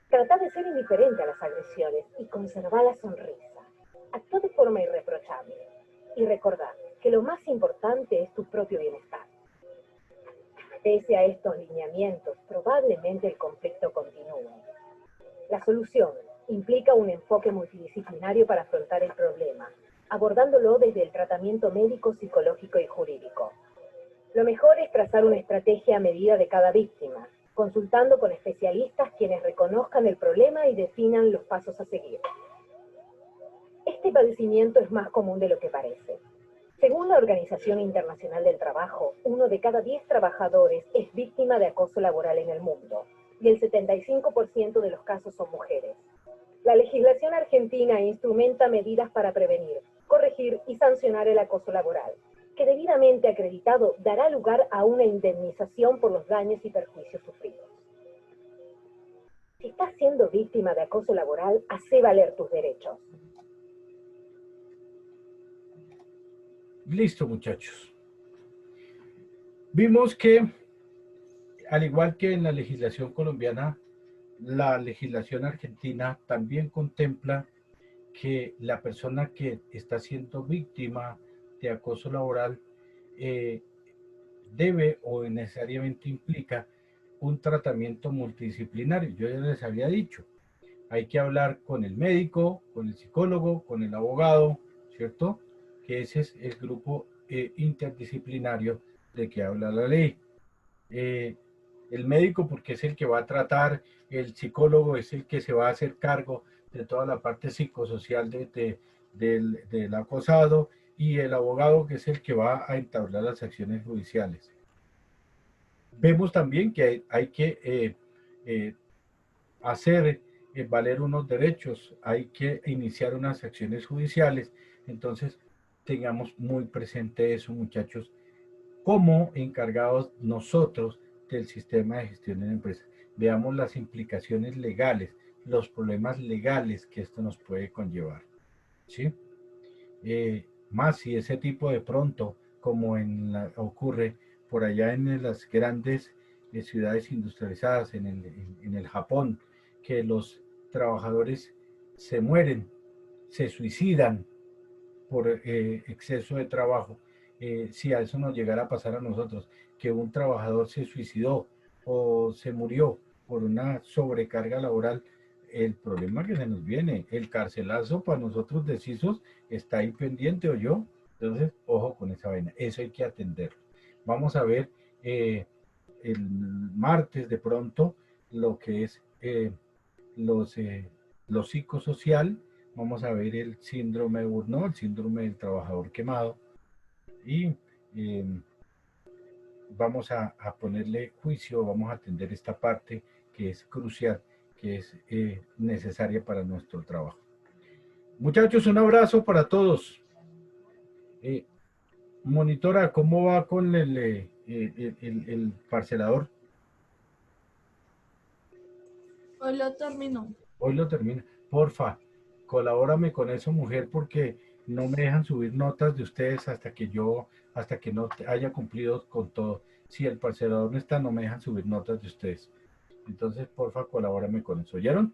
trata de ser indiferente a las agresiones y conserva la sonrisa. Actúa de forma irreprochable y recordá que lo más importante es tu propio bienestar. Pese a estos lineamientos, probablemente el conflicto continúe. La solución implica un enfoque multidisciplinario para afrontar el problema, abordándolo desde el tratamiento médico, psicológico y jurídico. Lo mejor es trazar una estrategia a medida de cada víctima, consultando con especialistas quienes reconozcan el problema y definan los pasos a seguir. Este padecimiento es más común de lo que parece. Según la Organización Internacional del Trabajo, 1 de cada 10 trabajadores es víctima de acoso laboral en el mundo, y el 75% de los casos son mujeres. La legislación argentina instrumenta medidas para prevenir, corregir y sancionar el acoso laboral. que debidamente acreditado dará lugar a una indemnización por los daños y perjuicios sufridos. Si estás siendo víctima de acoso laboral, hace valer tus derechos. Listo, muchachos. Vimos que, al igual que en la legislación colombiana, la legislación argentina también contempla que la persona que está siendo víctima de acoso laboral debe o necesariamente implica un tratamiento multidisciplinario. Yo ya les había dicho, hay que hablar con el médico, con el psicólogo, con el abogado, ¿cierto? Que ese es el grupo interdisciplinario de que habla la ley. El médico porque es el que va a tratar, el psicólogo es el que se va a hacer cargo de toda la parte psicosocial del acosado, y el abogado que es el que va a entablar las acciones judiciales. Vemos también que hay que hacer valer unos derechos, hay que iniciar unas acciones judiciales. Entonces tengamos muy presente eso, muchachos, como encargados nosotros del sistema de gestión en empresas. Veamos las implicaciones legales, los problemas legales que esto nos puede conllevar, ¿sí? Más si ese tipo de pronto, como ocurre por allá en las grandes ciudades industrializadas, en el Japón, que los trabajadores se mueren, se suicidan por exceso de trabajo. Si a eso nos llegara a pasar a nosotros, que un trabajador se suicidó o se murió por una sobrecarga laboral, el problema que se nos viene, el carcelazo para nosotros decisos está ahí pendiente, o yo. Entonces, ojo con esa vaina, eso hay que atenderlo. Vamos a ver el martes de pronto lo que es lo psicosocial. Vamos a ver el síndrome de Burnout, el síndrome del trabajador quemado, y vamos a ponerle juicio, vamos a atender esta parte que es crucial, que es necesaria para nuestro trabajo. Muchachos, un abrazo para todos. Monitora, ¿cómo va con el parcelador? Hoy lo terminó. Hoy lo termina. Porfa, colabórame con eso, mujer, porque no me dejan subir notas de ustedes hasta que no haya cumplido con todo. Si el parcelador no está, no me dejan subir notas de ustedes. Entonces, porfa, colabórame con eso. ¿Oyeron?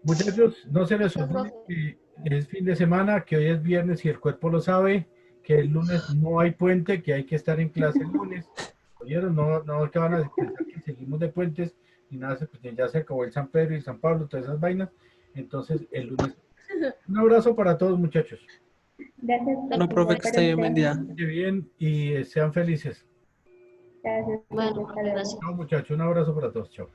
Muchachos, no se les olvide que es fin de semana, que hoy es viernes y el cuerpo lo sabe, que el lunes no hay puente, que hay que estar en clase el lunes. ¿Oyeron? No que van a pensar que seguimos de puentes y nada, pues ya se acabó el San Pedro y San Pablo, todas esas vainas. Entonces, el lunes. Un abrazo para todos, muchachos. Gracias. Bueno, profe, que esté bien, buen día. Que bien y sean felices. Gracias. Bueno, gracias. Chao, muchachos, un abrazo para todos. Chao.